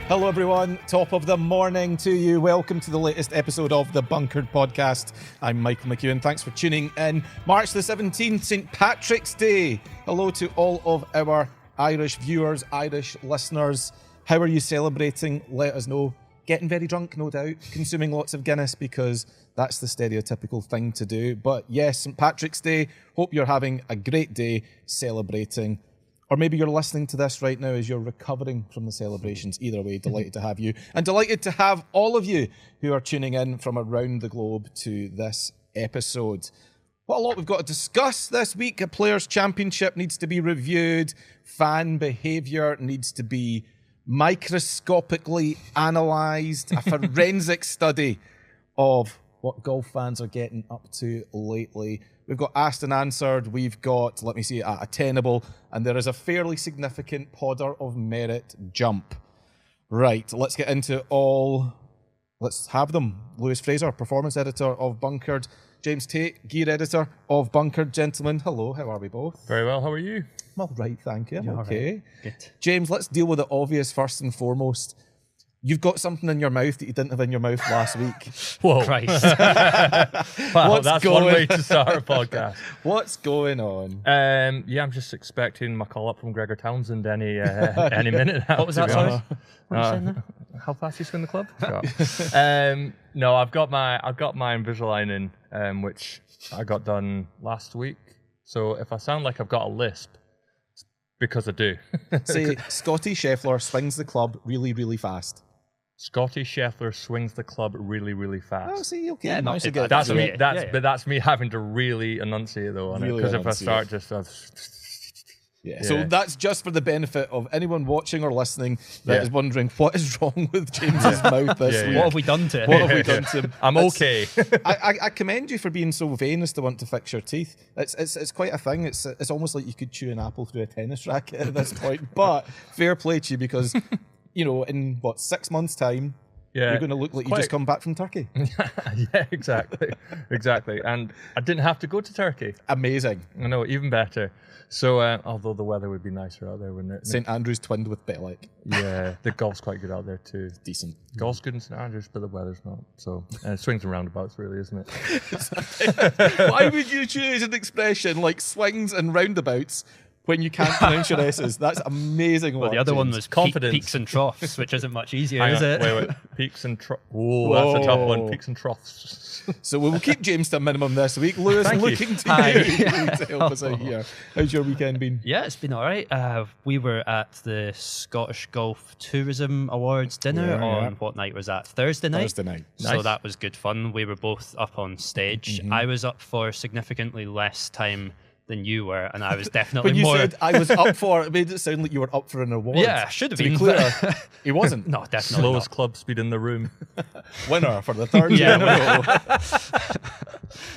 Hello everyone, top of the morning to you. Welcome to the latest episode of the Bunkered Podcast. I'm Michael McEwen, thanks for tuning in. March the 17th, St. Patrick's Day. Hello to all of our Irish viewers, Irish listeners. How are you celebrating? Let us know. Getting very drunk, no doubt. Consuming lots of Guinness because that's the stereotypical thing to do. But yes, St. Patrick's Day. Hope you're having a great day celebrating. Or maybe you're listening to this right now as you're recovering from the celebrations. Either way, delighted to have you. And delighted to have all of you who are tuning in from around the globe to this episode. What a lot we've got to discuss this week. A Players' Championship needs to be reviewed. Fan behaviour needs to be microscopically analysed. A forensic study of what golf fans are getting up to lately. We've got asked and answered. We've got, let me see, a tenable. And there is a fairly significant Podder of Merit jump. Right, let's get into all. Let's have them. Lewis Fraser, performance editor of Bunkered. James Tate, gear editor of Bunkered. Gentlemen, hello, how are we both? Very well, how are you? I'm all right, thank you. I'm okay. Right. Good. James, let's deal with the obvious first and foremost. You've got something in your mouth that you didn't have in your mouth last week. Whoa. Christ. Wow, that's one way to start a podcast. What's going on? Yeah, I'm just expecting my call up from Gregor Townsend any minute now. What was that, sorry? What were you saying there? How fast you swing the club? No, I've got my Invisalign in, which I got done last week. So if I sound like I've got a lisp, it's because I do. Say, Scotty Scheffler swings the club really, really fast. Scotty Scheffler swings the club really, really fast. Oh, see, okay. Yeah, nice to get That's it. me. But that's me having to really enunciate though on it, Really because if I enunciate. start Yeah. So that's just for the benefit of anyone watching or listening that is wondering what is wrong with James's mouth this week. What have we done to it? What have we done to him? I'm okay. I commend you for being so vain as to want to fix your teeth. It's quite a thing. It's almost like you could chew an apple through a tennis racket at this point. But fair play to you because, you know, in 6 months' time, you're going to look like you just come back from Turkey. Yeah, exactly. And I didn't have to go to Turkey. Amazing. I know, even better. So, although the weather would be nicer out there, wouldn't it? St Andrews twinned with Belek. Yeah, the golf's quite good out there too. Decent. Golf's good in St Andrews, but the weather's not. So, and it swings and roundabouts, really, isn't it? Why would you choose an expression like swings and roundabouts when you can't pronounce your S's? That's amazing. Well, the other one was confidence. peaks and troughs, which isn't much easier, is it? Wait. Peaks and troughs. Oh, that's a tough one. Peaks and troughs. So we will keep James to a minimum this week. Lewis, Thank you. looking to you to help us out here. How's your weekend been? Yeah, it's been all right. We were at the Scottish Golf Tourism Awards dinner on what night was that? Thursday night? Thursday night. So Nice. that was good fun. We were both up on stage. I was up for significantly less time than you were, and I was definitely When you more... said I was up for it, made it sound like you were up for an award. Yeah, should have To be been. clear, he wasn't. No, definitely Slowest not. club speed in the room. Winner for the third year in a row.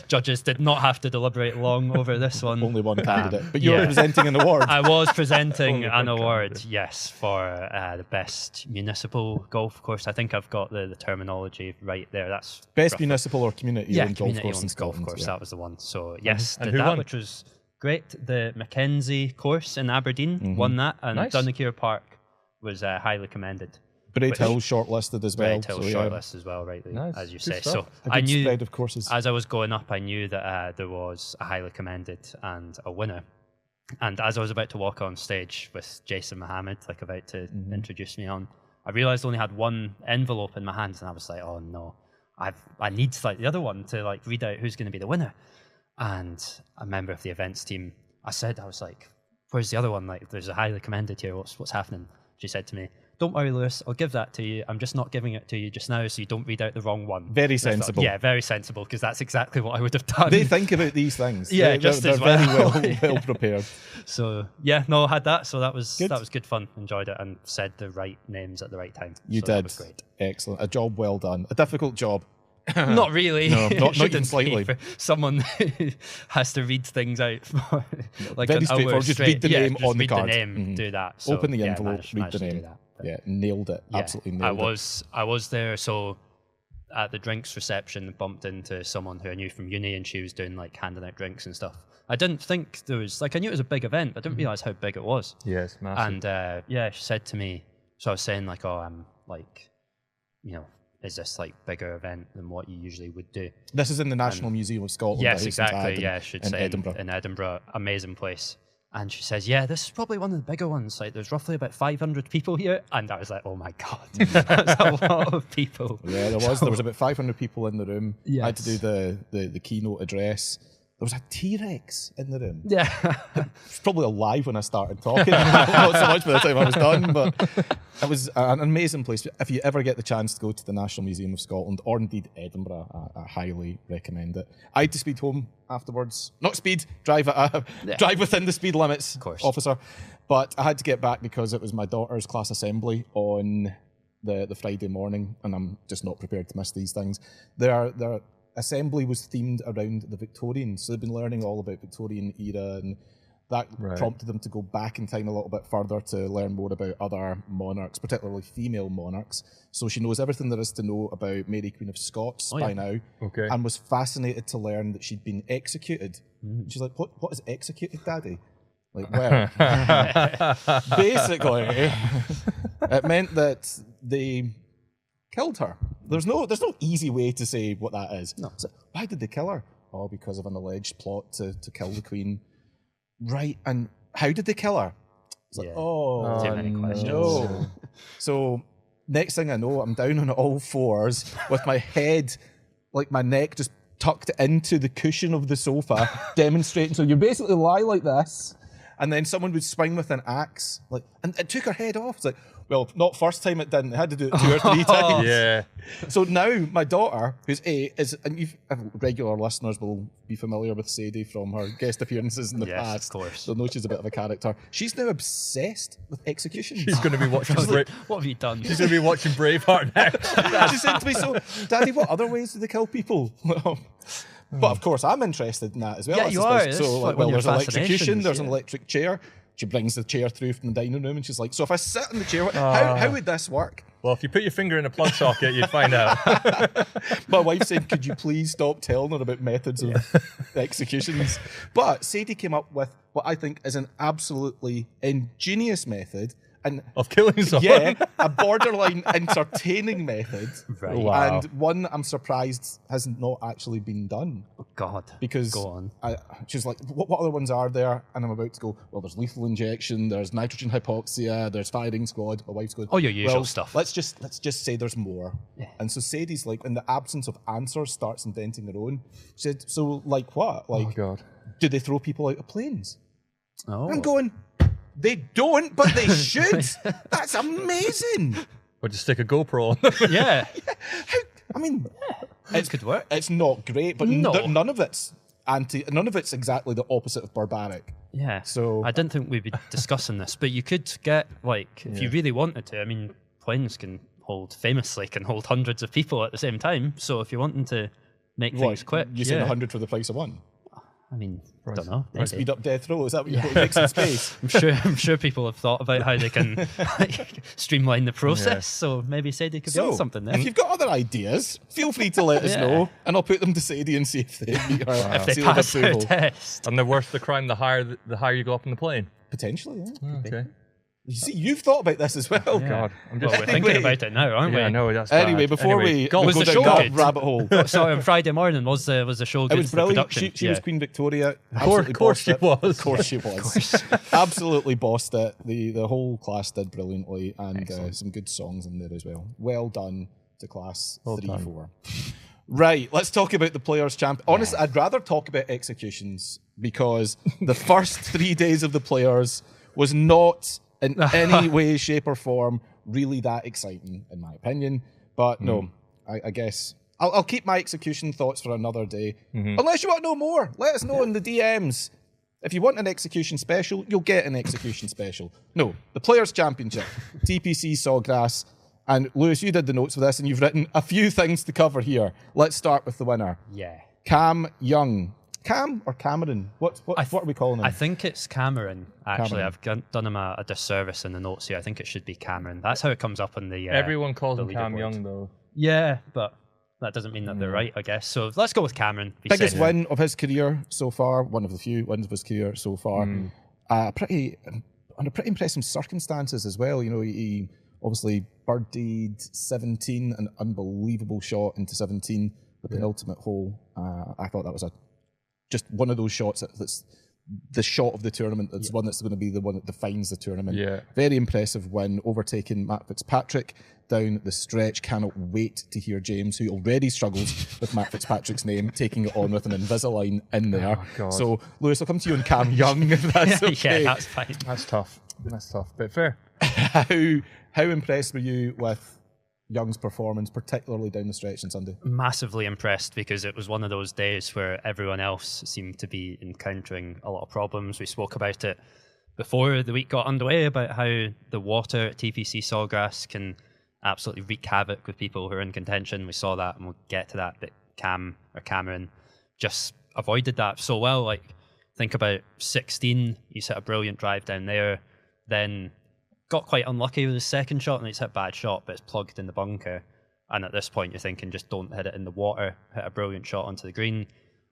Judges did not have to deliberate long over this one. Only one candidate. But you Yeah. were presenting an award. I was presenting Only an one award, candidate. yes, for the best municipal golf course. I think I've got the terminology right there. That's Best roughly- municipal or community owned golf community course in owned golf Scotland. course. Yeah. That was the one. So yes, And did who that, won? which was great. The Mackenzie course in Aberdeen won that, and Nice. Dunkirk Park was highly commended. Braid Which- Hill shortlisted as well. Braid Hill so, yeah. shortlist as well, rightly, Nice. as you Good say. stuff. So A I good knew, spread of courses. as I was going up, I knew that there was a highly commended and a winner. And as I was about to walk on stage with Jason Mohammed, like about to introduce me on, I realized I only had one envelope in my hands, and I was like, "Oh no, I need like the other one to like read out who's going to be the winner." And a member of the events team, I was like, "Where's the other one? Like, there's a highly commended here. What's happening?" She said to me, "Don't worry, Lewis. I'll give that to you. I'm just not giving it to you just now, so you don't read out the wrong one." Very And I thought, sensible. yeah, very sensible, because that's exactly what I would have done. They think about these things. Yeah, they're, just they're as very well. well prepared. So yeah, no, I had that. So that was Good. good fun. Enjoyed it and said the right names at the right time. You So that did. was great. Excellent. A job well done. A difficult job. Not really. No, It not even shouldn't be slightly. for someone who has to read things out for like Very an hour straightforward. Just straight. read the Yeah, name just on the read card. the name, Mhm. do that. So, Open the yeah, envelope, managed read the to do name. that. Yeah, nailed it. Yeah. Absolutely nailed it. I was there, so at the drinks reception, bumped into someone who I knew from uni, and she was doing like handing out drinks and stuff. I didn't think there was like, I knew it was a big event, but I didn't realize how big it was. Yes, massive. And yeah, she said to me, so I was saying like, oh, I'm like, is this like bigger event than what you usually would do? This is in the National Museum of Scotland. Yes, exactly. Yeah, I should say Edinburgh. In Edinburgh, amazing place. And she says, yeah, this is probably one of the bigger ones. Like, there's roughly about 500 people here. And I was like, oh my God, that's a lot of people. Yeah, there was. There was about 500 people in the room. Yes. I had to do the keynote address. There was a T-Rex in the room. Yeah. It was probably alive when I started talking. Not so much by the time I was done, but it was an amazing place. If you ever get the chance to go to the National Museum of Scotland, or indeed Edinburgh, I highly recommend it. I had to speed home afterwards. Not speed, drive within the speed limits, of course, officer. But I had to get back because it was my daughter's class assembly on the Friday morning, and I'm just not prepared to miss these things. Their assembly was themed around the Victorians, so they've been learning all about Victorian era, and that prompted them to go back in time a little bit further to learn more about other monarchs, particularly female monarchs. So she knows everything there is to know about Mary Queen of Scots by now, and was fascinated to learn that she'd been executed. She's like, what is executed, Daddy? Like, well, basically, it meant that they killed her. There's no easy way to say what that is. No. So why did they kill her? Oh, because of an alleged plot to kill the Queen. Right, and how did they kill her? It's like, too many questions. No. So next thing I know, I'm down on all fours with my head, like my neck just tucked into the cushion of the sofa, demonstrating. So you basically lie like this, and then someone would swing with an axe, like, and it took her head off. It's like, well, not first time it didn't. They had to do it 2 or 3 times. Yeah. So now my daughter, who's 8, and regular listeners will be familiar with Sadie from her guest appearances in the past. Yes, of course. They'll know she's a bit of a character. She's now obsessed with executions. She's going to be watching. What have you done? She's going to be watching Braveheart next. She said to me, "So, Daddy, what other ways do they kill people?" But of course, I'm interested in that as well. Yeah, you are. So, like, well, there's electrocution. fascinations, There's an electric chair. She brings the chair through from the dining room, and she's like, "So if I sit in the chair, how would this work?" Well, if you put your finger in a plug socket, you'd find out. My wife said, "Could you please stop telling her about methods of executions?" But Sadie came up with what I think is an absolutely ingenious method. And of killing someone? Yeah, a borderline entertaining method. Right. Wow. And one I'm surprised has not actually been done. Oh, God. Because Go on. she's like, what other ones are there? And I'm about to go, well, there's lethal injection, there's nitrogen hypoxia, there's firing squad. My wife's going, oh, your usual well, stuff. Let's just say there's more. Yeah. And so Sadie's like, in the absence of answers, starts inventing her own. She said, so like what? Like, Oh, God. do they throw people out of planes? Oh. I'm going, they don't, but they should. That's amazing. Or just stick a GoPro on. Yeah. It could work. It's not great, but No. none of it's exactly the opposite of barbaric. Yeah. So I didn't think we'd be discussing this, but you could get, like, if you really wanted to, I mean, planes famously can hold hundreds of people at the same time. So if you're wanting to make things quick, you said 100 for the price of one. I mean, I don't know. Or speed up death row. Is that what you're make some space? I'm sure people have thought about how they can streamline the process. So maybe Sadie could be on something there. If you've got other ideas, feel free to let us know, and I'll put them to Sadie and see if they meet her if they seal of pass their approval. test. And the worse the crime, the higher you go up in the plane. Potentially, yeah. Okay. You see, you've thought about this as well. Yeah. God, I'm Well, just we're thinking about it now, aren't we? Yeah, no, that's Anyway, bad. before we go was the down show that good? rabbit hole, Sorry, on Friday morning was the show good? it was for the brilliant. production? She was Queen Victoria. Of course she was. Of course she was. Absolutely bossed it. The whole class did brilliantly, and some good songs in there as well. Well done to class 3-4. Right, let's talk about the Players' Champ. Honestly, I'd rather talk about executions because the first 3 days of the Players was not in any way, shape, or form really that exciting, in my opinion. But no, I guess I'll keep my execution thoughts for another day. Unless you want to know more, let us know in the DMs. If you want an execution special, you'll get an execution special. No, the Players' Championship, TPC Sawgrass. And Lewis, you did the notes for this, and you've written a few things to cover here. Let's start with the winner. Yeah. Cam Young. Cam or Cameron? What are we calling him? I think it's Cameron. Actually, Cameron. I've done him a disservice in the notes here. I think it should be Cameron. That's how it comes up on the. Everyone calls the him Cam leaderboard. Young, though. Yeah, but that doesn't mean that they're right, I guess. So let's go with Cameron. Be Biggest safe. win of his career so far. One of the few wins of his career so far. Under pretty impressive circumstances as well. You know, he Obviously, birdied 17, an unbelievable shot into 17 with the ultimate hole. I thought that was just one of those shots that's the shot of the tournament. That's one that's going to be the one that defines the tournament. Yeah. Very impressive win, overtaking Matt Fitzpatrick down the stretch. Cannot wait to hear James, who already struggles with Matt Fitzpatrick's name, taking it on with an Invisalign in there. Oh, God. So, Lewis, I'll come to you and Cam Young, if that's okay. Yeah, that's fine. That's tough. That's tough, but fair. How impressed were you with Young's performance, particularly down the stretch on Sunday? Massively impressed, because it was one of those days where everyone else seemed to be encountering a lot of problems. We spoke about it before the week got underway, about how the water at TPC Sawgrass can absolutely wreak havoc with people who are in contention. We saw that, and we'll get to that, but Cameron just avoided that so well. Like, think about 16, he's hit a brilliant drive down there, then got quite unlucky with his second shot, and he's hit a bad shot, but it's plugged in the bunker. And at this point, you're thinking, just don't hit it in the water, hit a brilliant shot onto the green.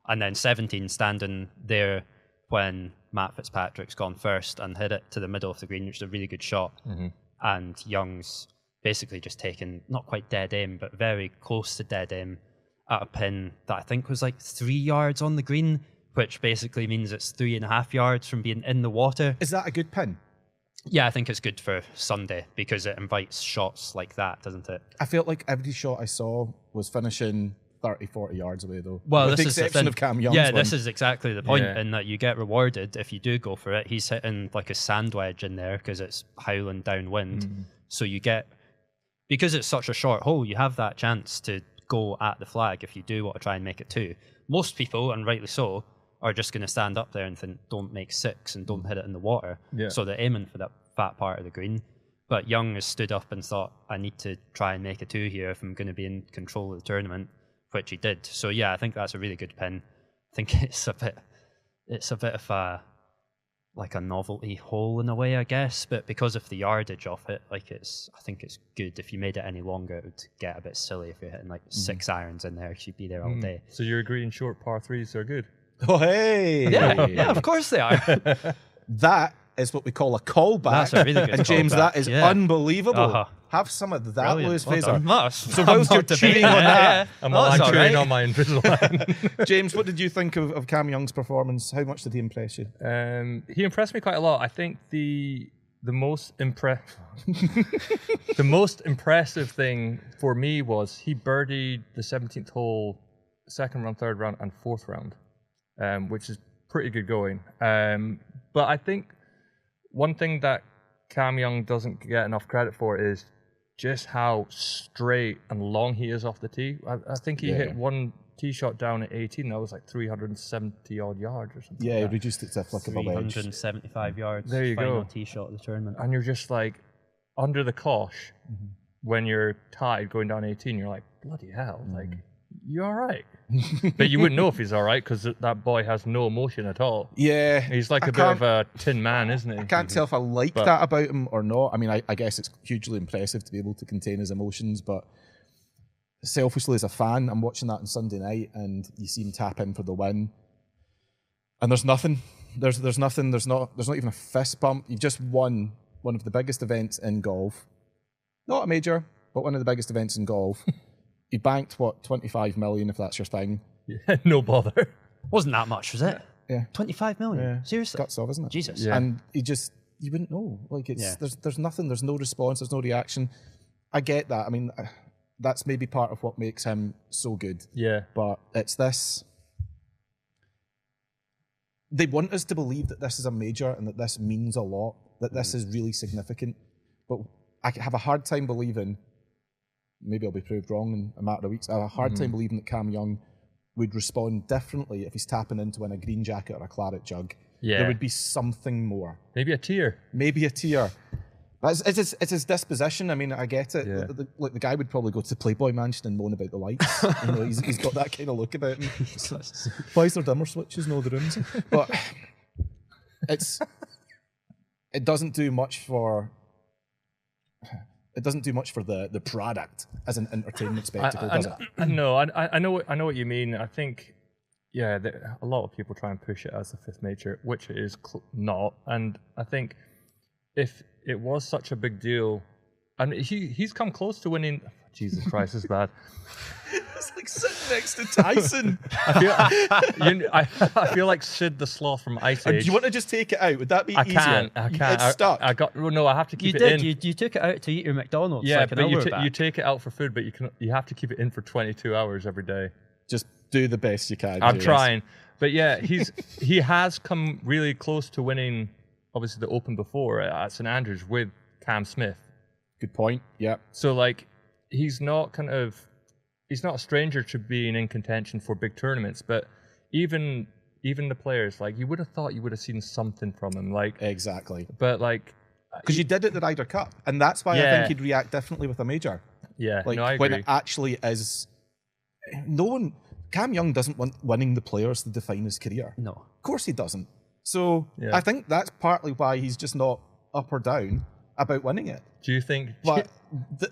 And then 17, standing there when Matt Fitzpatrick's gone first and hit it to the middle of the green, which is a really good shot. And Young's basically just taken, not quite dead aim, but very close to dead aim at a pin that I think was like 3 yards on the green, which basically means it's 3.5 yards from being in the water. Is that a good pin? Yeah, I think it's good for Sunday because it invites shots like that, doesn't it? I felt like every shot I saw was finishing 30, 40 yards away, though. Well, with this the is the exception thing. of Cam Young's Yeah, one. this is exactly the point, Yeah. in that you get rewarded if you do go for it. He's hitting like a sand wedge in there because it's howling downwind. So you get, because it's such a short hole, you have that chance to go at the flag if you do want to try and make it 2. Most people, and rightly so, are just going to stand up there and think, don't make 6 and don't hit it in the water. Yeah. So they're aiming for that fat part of the green. But Young has stood up and thought, I need to try and make a 2 here if I'm going to be in control of the tournament, which he did. So yeah, I think that's a really good pin. I think it's a bit of a, like a novelty hole in a way, I guess. But because of the yardage of it, I think it's good. If you made it any longer, it would get a bit silly if you're hitting like 6 irons in there, because you'd be there all day. So you're agreeing short par 3s are good? Oh, hey! Yeah, of course they are. That is what we call a callback. That's a really good And James, callback. that is Yeah. unbelievable. Uh-huh. Have some of that, Brilliant. Lewis Well Fraser. done. No, So whilst you're chewing on that, I'm that's all chewing right. on my Invisalign. James, what did you think of Cam Young's performance? How much did he impress you? He impressed me quite a lot. I think the most the most impressive thing for me was he birdied the 17th hole, second round, third round, and fourth round, which is pretty good going. But I think one thing that Cam Young doesn't get enough credit for is just how straight and long he is off the tee. I think he hit one tee shot down at 18. That was like 370 odd yards or something. Yeah, like he that. reduced it to a flick of a wedge. 375 yards. There you final go. tee shot of the tournament. And you're just like under the cosh when you're tied going down 18. You're like, bloody hell, like you all right? But you wouldn't know if he's all right because that boy has no emotion at all. Yeah. He's like I a bit of a tin man, isn't he? I can't tell if I like that about him or not. I mean, I guess it's hugely impressive to be able to contain his emotions, but selfishly as a fan, I'm watching that on Sunday night and you see him tap in for the win. And there's nothing. There's nothing. There's not even a fist bump. You've just won one of the biggest events in golf. Not a major, but one of the biggest events in golf. You banked, what, 25 million, if that's your thing. Yeah, no bother. Wasn't that much, was it? Yeah. 25 million? Yeah. Seriously? Guts off, isn't it? Jesus. Yeah. And you wouldn't know. Like, it's there's nothing, there's no response, there's no reaction. I get that. I mean, that's maybe part of what makes him so good. Yeah. But it's this. They want us to believe that this is a major and that this means a lot, that this is really significant. But I have a hard time believing, maybe I'll be proved wrong in a matter of weeks, I have a hard time believing that Cam Young would respond differently if he's tapping in to win a green jacket or a claret jug. Yeah. There would be something more. Maybe a tear. Maybe a tear. But it's his disposition. I mean, I get it. Yeah. The guy would probably go to the Playboy Mansion and moan about the lights. You know, he's got that kind of look about him. Why is there dimmer switches in all the rooms? But it doesn't do much for the product as an entertainment spectacle, does it? I know what you mean. I think, yeah, a lot of people try and push it as the fifth major, which it is not. And I think if it was such a big deal and he's come close to winning. Jesus Christ, this is bad. It's like sitting next to Tyson. I feel like Sid the Sloth from Ice Age. Do you want to just take it out? Would that be easier? I can't. It's stuck. I have to keep You it did. in. You took it out to eat your McDonald's. Yeah, like an but hour back. you take it out for food, but you have to keep it in for 22 hours every day. Just do the best you can. I'm James. trying, but yeah, he has come really close to winning. Obviously, the Open before at St Andrews with Cam Smith. Good point. Yeah. So like, he's not a stranger to being in contention for big tournaments, but even the players, like, you would have thought you would have seen something from him, like, Exactly. but like, Because you did it at the Ryder Cup, and that's why I Yeah. think he'd react differently with a major. yeah, Like no, I when agree. it actually is. Cam Young doesn't want winning the players to define his career. No. Of course he doesn't. So Yeah. I think that's partly why he's just not up or down about winning it. Do you think? But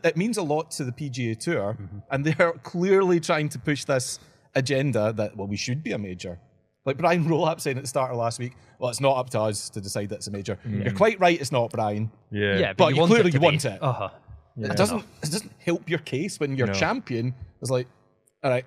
it means a lot to the PGA Tour, and they're clearly trying to push this agenda that, well, we should be a major. Like Brian Rolap saying at the start of last week, well, it's not up to us to decide that it's a major. You're quite right, it's not, Brian. Yeah, Yeah, But you you want clearly it to want be. it. Uh-huh. yeah. It doesn't help your case when your No. champion is like, all right,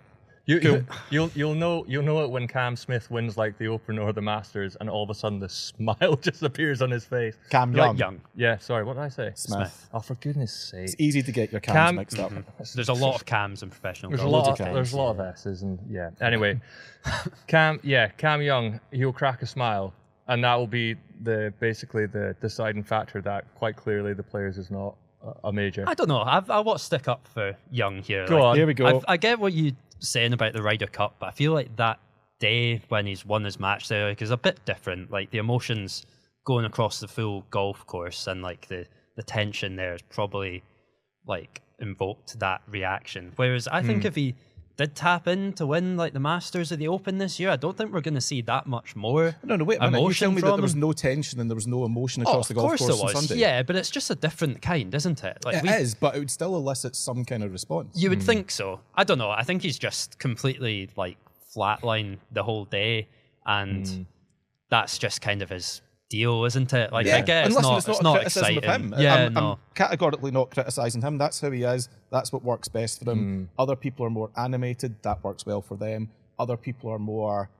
You'll know it when Cam Smith wins like the Open or the Masters, and all of a sudden the smile just appears on his face. Cam You're Young. like Young. Yeah, sorry, what did I say? Smith. Oh, for goodness sake! It's easy to get your cams Cam- mixed up. There's a lot of cams in professional There's a golf. lot. of There's a lot of S's, and yeah. Anyway, Cam Young, he'll crack a smile, and that will be basically the deciding factor that quite clearly the players is not a major. I don't know. I want to stick up for Young here. Go on. Here we go. I get what you're saying about the Ryder Cup, but I feel like that day when he's won his match there is a bit different. Like the emotions going across the full golf course, and like the tension there is probably like invoked that reaction. Whereas I think if he did tap in to win like the Masters or the Open this year, I don't think we're going to see that much more. No, wait a minute. You emotion tell me that from there was him? no tension and there was no emotion Oh, across the of golf course course there on was. Sunday. Yeah, but it's just a different kind, isn't it? Like It is, but it would still elicit some kind of response. You would think so. I don't know. I think he's just completely like flatline the whole day, and that's just kind of his deal, isn't it? Like I get and it's listen, not a criticism exciting. of him. Yeah, I'm no. categorically not criticising him. That's who he is. That's what works best for him. Other people are more animated. That works well for them. Other people are more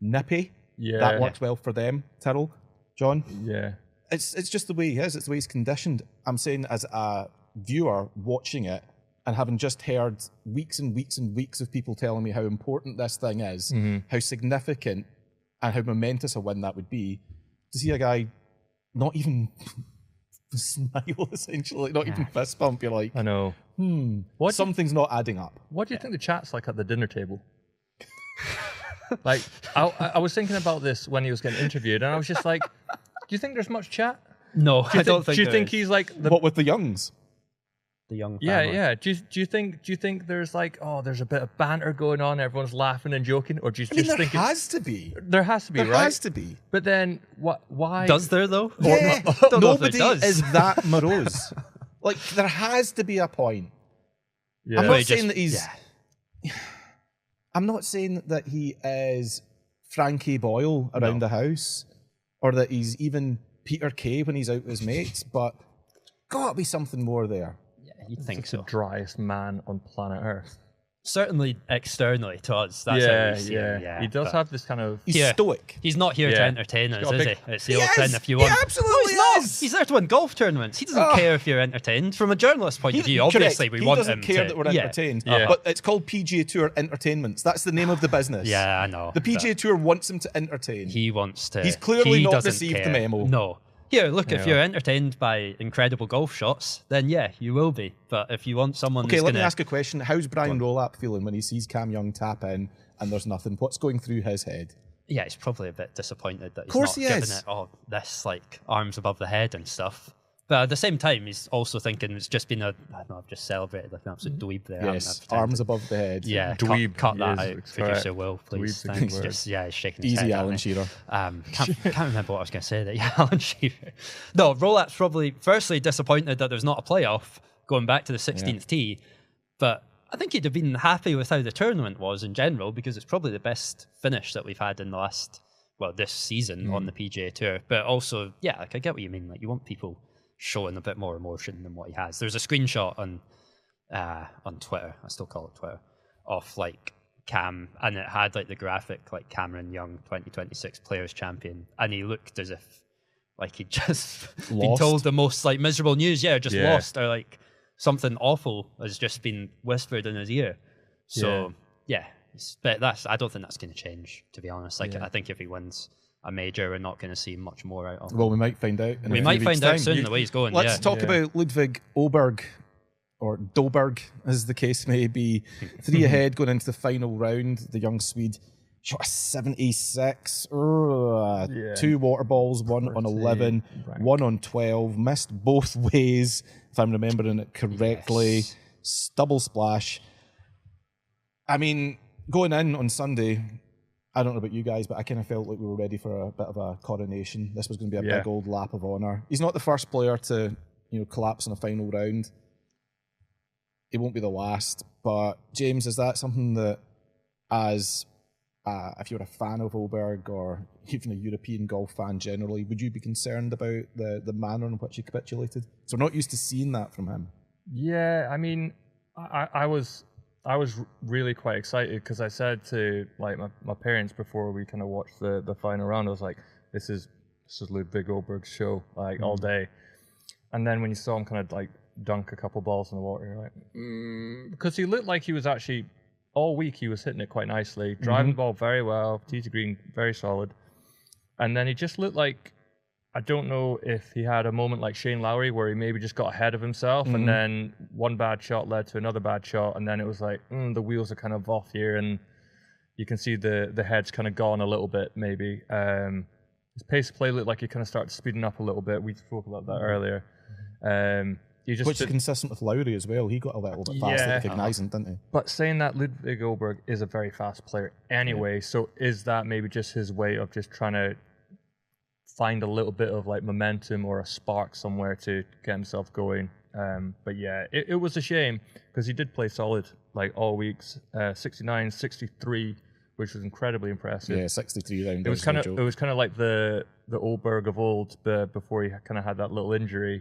nippy. Yeah. That works well for them. Tyrrell, John. Yeah. It's just the way he is. It's the way he's conditioned. I'm saying as a viewer watching it and having just heard weeks and weeks and weeks of people telling me how important this thing is, how significant and how momentous a win that would be, to see a guy not even smile, essentially, not even fist bump, you're like, I know. something's not adding up. What do you think the chat's like at the dinner table? Like, I was thinking about this when he was getting interviewed, and I was just like, do you think there's much chat? No, I don't think Do you there think is. he's like the What with the Youngs? The Young Yeah, family. yeah. Do you think there's like, oh, there's a bit of banter going on, everyone's laughing and joking, or do you I mean, just there think has to be. there has to be, There right? has to be. But then why? Does there though? Yeah, Don't know if nobody there does. is that morose. Like, there has to be a point. Yeah. I'm But not he saying just- that he's. I'm not saying that he is Frankie Boyle around the house, or that he's even Peter Kay when he's out with his mates, but gotta be something more there. You'd think He's the so. driest man on planet Earth. Certainly externally to us. That's how we see him. Yeah, He does but have this kind of. He's Yeah. stoic. He's not here to Yeah. entertain He's us, got a is big- he? It's the old thing if you want. He absolutely He's not. is. He's there to win golf tournaments. He doesn't care if you're entertained. From a journalist point of view, obviously we he want doesn't him care to. that we're Yeah. entertained. Yeah. But it's called PGA Tour Entertainments. That's the name of the business. Yeah, I know. The PGA Tour wants him to entertain. He wants to. He's clearly he not doesn't received the care. memo. No. Here, look, if Yeah. you're entertained by incredible golf shots, then yeah, you will be. But if you want someone Okay, who's let me gonna, ask a question. How's Brian Rolap feeling when he sees Cam Young tap in and there's nothing? What's going through his head? yeah, he's probably a bit disappointed that he's Course not he giving is. it this like arms above the head and stuff. But at the same time, he's also thinking it's just been I don't know, I've just celebrated like an absolute dweeb there. haven't I? Yes, Pretended. arms above the head. Yeah, Dweeb cut that is out, correct. producer Will, please. Dweeb's a good Thanks. word. Just he's shaking his Easy, head at Alan me. Shearer. Can't remember what I was going to say there. Yeah, Alan Shearer. No, Rolap's probably firstly disappointed that there's not a playoff going back to the 16th tee, but I think he'd have been happy with how the tournament was in general because it's probably the best finish that we've had in the last, this season on the PGA Tour. But also, yeah, like I get what you mean. Like you want people showing a bit more emotion than what he has. There's a screenshot on Twitter, I still call it Twitter, of like Cam, and it had like the graphic like Cameron Young 2026 Players Champion, and he looked as if like he'd just been told the most like miserable news, just lost, or like something awful has just been whispered in his ear. So but I don't think that's going to change, to be honest. Like I think if he wins a major, we're not going to see much more out of him. Well, we might find out. We might find out soon the way he's going. Let's talk about Ludwig Oberg, or Doberg, as the case may be. 3 ahead going into the final round. The young Swede shot a 76. 2 water balls, one on 11, one on 12. Missed both ways, if I'm remembering it correctly. Yes. Double splash. I mean, going in on Sunday, I don't know about you guys, but I kind of felt like we were ready for a bit of a coronation. This was going to be a big old lap of honour. He's not the first player to, collapse in a final round. He won't be the last. But James, is that something that, as if you're a fan of Oberg or even a European golf fan generally, would you be concerned about the manner in which he capitulated? So we're not used to seeing that from him. Yeah, I mean, I was really quite excited because I said to like my parents before we kind of watched the final round, I was like, this is Ludwig Oberg's show, like all day. And then when you saw him kind of like dunk a couple balls in the water, you're like, because he looked like he was actually all week he was hitting it quite nicely, driving the ball very well, tee to green, very solid. And then he just looked like, I don't know if he had a moment like Shane Lowry where he maybe just got ahead of himself and then one bad shot led to another bad shot, and then it was like, the wheels are kind of off here, and you can see the head's kind of gone a little bit maybe. His pace of play looked like he kind of started speeding up a little bit. We spoke about that earlier. Which is consistent with Lowry as well. He got a little bit faster at recognizing, didn't he? But saying that, Ludwig Oberg is a very fast player anyway, so is that maybe just his way of just trying to find a little bit of like momentum or a spark somewhere to get himself going? But yeah, it was a shame because he did play solid like all weeks. 69, 63, which was incredibly impressive. Yeah, 63 round. It was kind of like the Oberg of old, before he kind of had that little injury.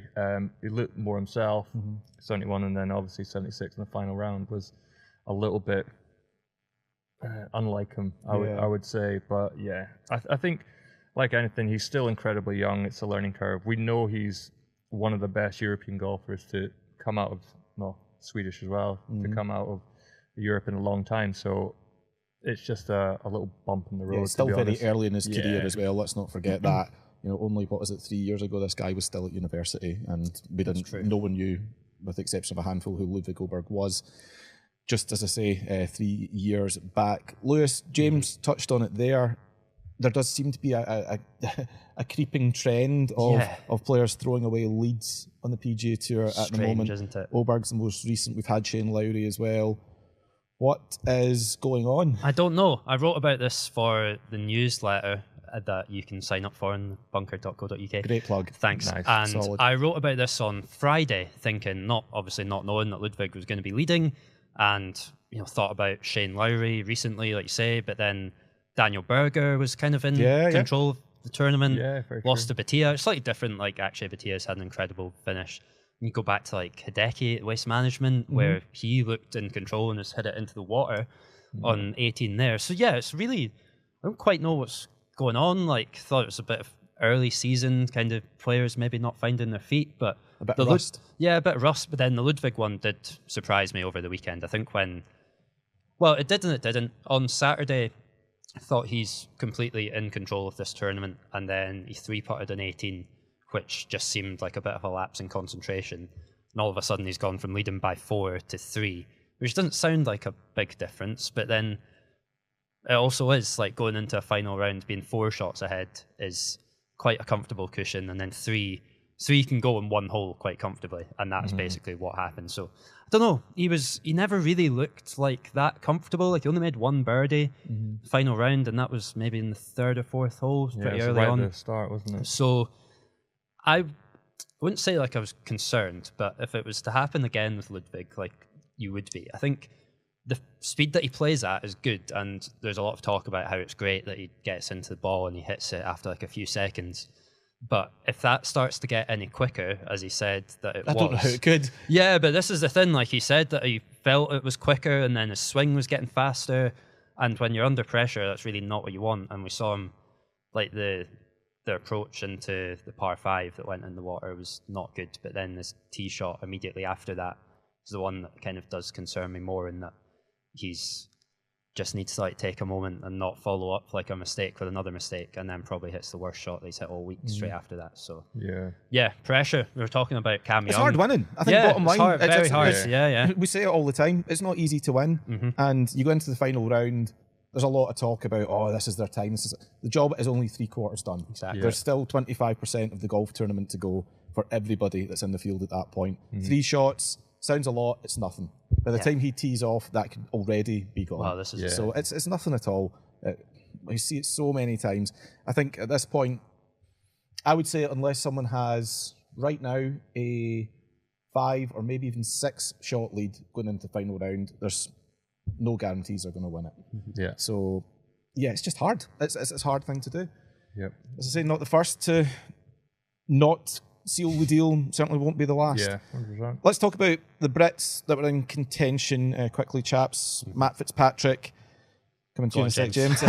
He looked more himself. 71, and then obviously 76 in the final round was a little bit unlike him, I would say. But yeah, I think like anything, he's still incredibly young. It's a learning curve. We know he's one of the best European golfers to come out of, Swedish as well, to come out of Europe in a long time. So it's just a little bump in the road. Yeah, still very early in his career as well. Let's not forget that. Only 3 years ago, this guy was still at university, and we didn't. No one knew, with the exception of a handful, who Ludwig Oberg was. Just as I say, 3 years back. Lewis, James touched on it there. There does seem to be a creeping trend of players throwing away leads on the PGA Tour at the moment. Isn't it? Oberg's the most recent. We've had Shane Lowry as well. What is going on? I don't know. I wrote about this for the newsletter that you can sign up for on bunker.co.uk. Great plug. Thanks. Nice. And Solid. I wrote about this on Friday, thinking, not knowing that Ludwig was going to be leading, and thought about Shane Lowry recently, like you say, but then Daniel Berger was kind of in control of the tournament. Yeah, lost to Batia. It's slightly different. Like Akshay Bhatia's had an incredible finish. You go back to like Hideki at Waste Management, where he looked in control and just hit it into the water on 18 there. So yeah, it's really, I don't quite know what's going on. Like, thought it was a bit of early season kind of players maybe not finding their feet, but a bit of rust. A bit of rust. But then the Ludwig one did surprise me over the weekend. I think it did and it didn't. On Saturday, I thought he's completely in control of this tournament, and then he 3-putted an 18, which just seemed like a bit of a lapse in concentration. And all of a sudden he's gone from leading by 4 to 3, which doesn't sound like a big difference, but then it also is like going into a final round, being 4 shots ahead is quite a comfortable cushion, and then 3 can go in one hole quite comfortably, and that's basically what happened. So I don't know, he never really looked like that comfortable. Like, he only made 1 birdie final round, and that was maybe in the 3rd or 4th hole, pretty early right on at the start, wasn't it? So I wouldn't say like I was concerned, but if it was to happen again with Ludwig, like you would be. I think the speed that he plays at is good, and there's a lot of talk about how it's great that he gets into the ball and he hits it after like a few seconds. But if that starts to get any quicker, as he said that it was, I don't know how it could. Yeah, but this is the thing. Like he said that he felt it was quicker, and then his swing was getting faster. And when you're under pressure, that's really not what you want. And we saw him, like the approach into the par 5 that went in the water was not good. But then this tee shot immediately after that is the one that kind of does concern me more, in that he's just needs to like take a moment and not follow up like a mistake with another mistake, and then probably hits the worst shot that he's hit all week straight after that. So yeah, pressure. We were talking about Cam Young. It's hard winning. I think bottom line, hard, very hard. Yeah. We say it all the time. It's not easy to win, and you go into the final round. There's a lot of talk about, this is their time. The job is only 3/4 done. Exactly. There's still 25% of the golf tournament to go for everybody that's in the field at that point. 3 shots sounds a lot. It's nothing. By the time he tees off, that could already be gone. Wow, this is So it's nothing at all. You see it so many times. I think at this point, I would say unless someone has right now a 5 or maybe even 6 shot lead going into the final round, there's no guarantees they're going to win it. Yeah. So yeah, it's just hard. It's a hard thing to do. Yep. As I say, not the first to not seal the deal, certainly won't be the last. Yeah, 100%. Let's talk about the Brits that were in contention quickly, chaps. Matt Fitzpatrick. Coming to you in a sec, James.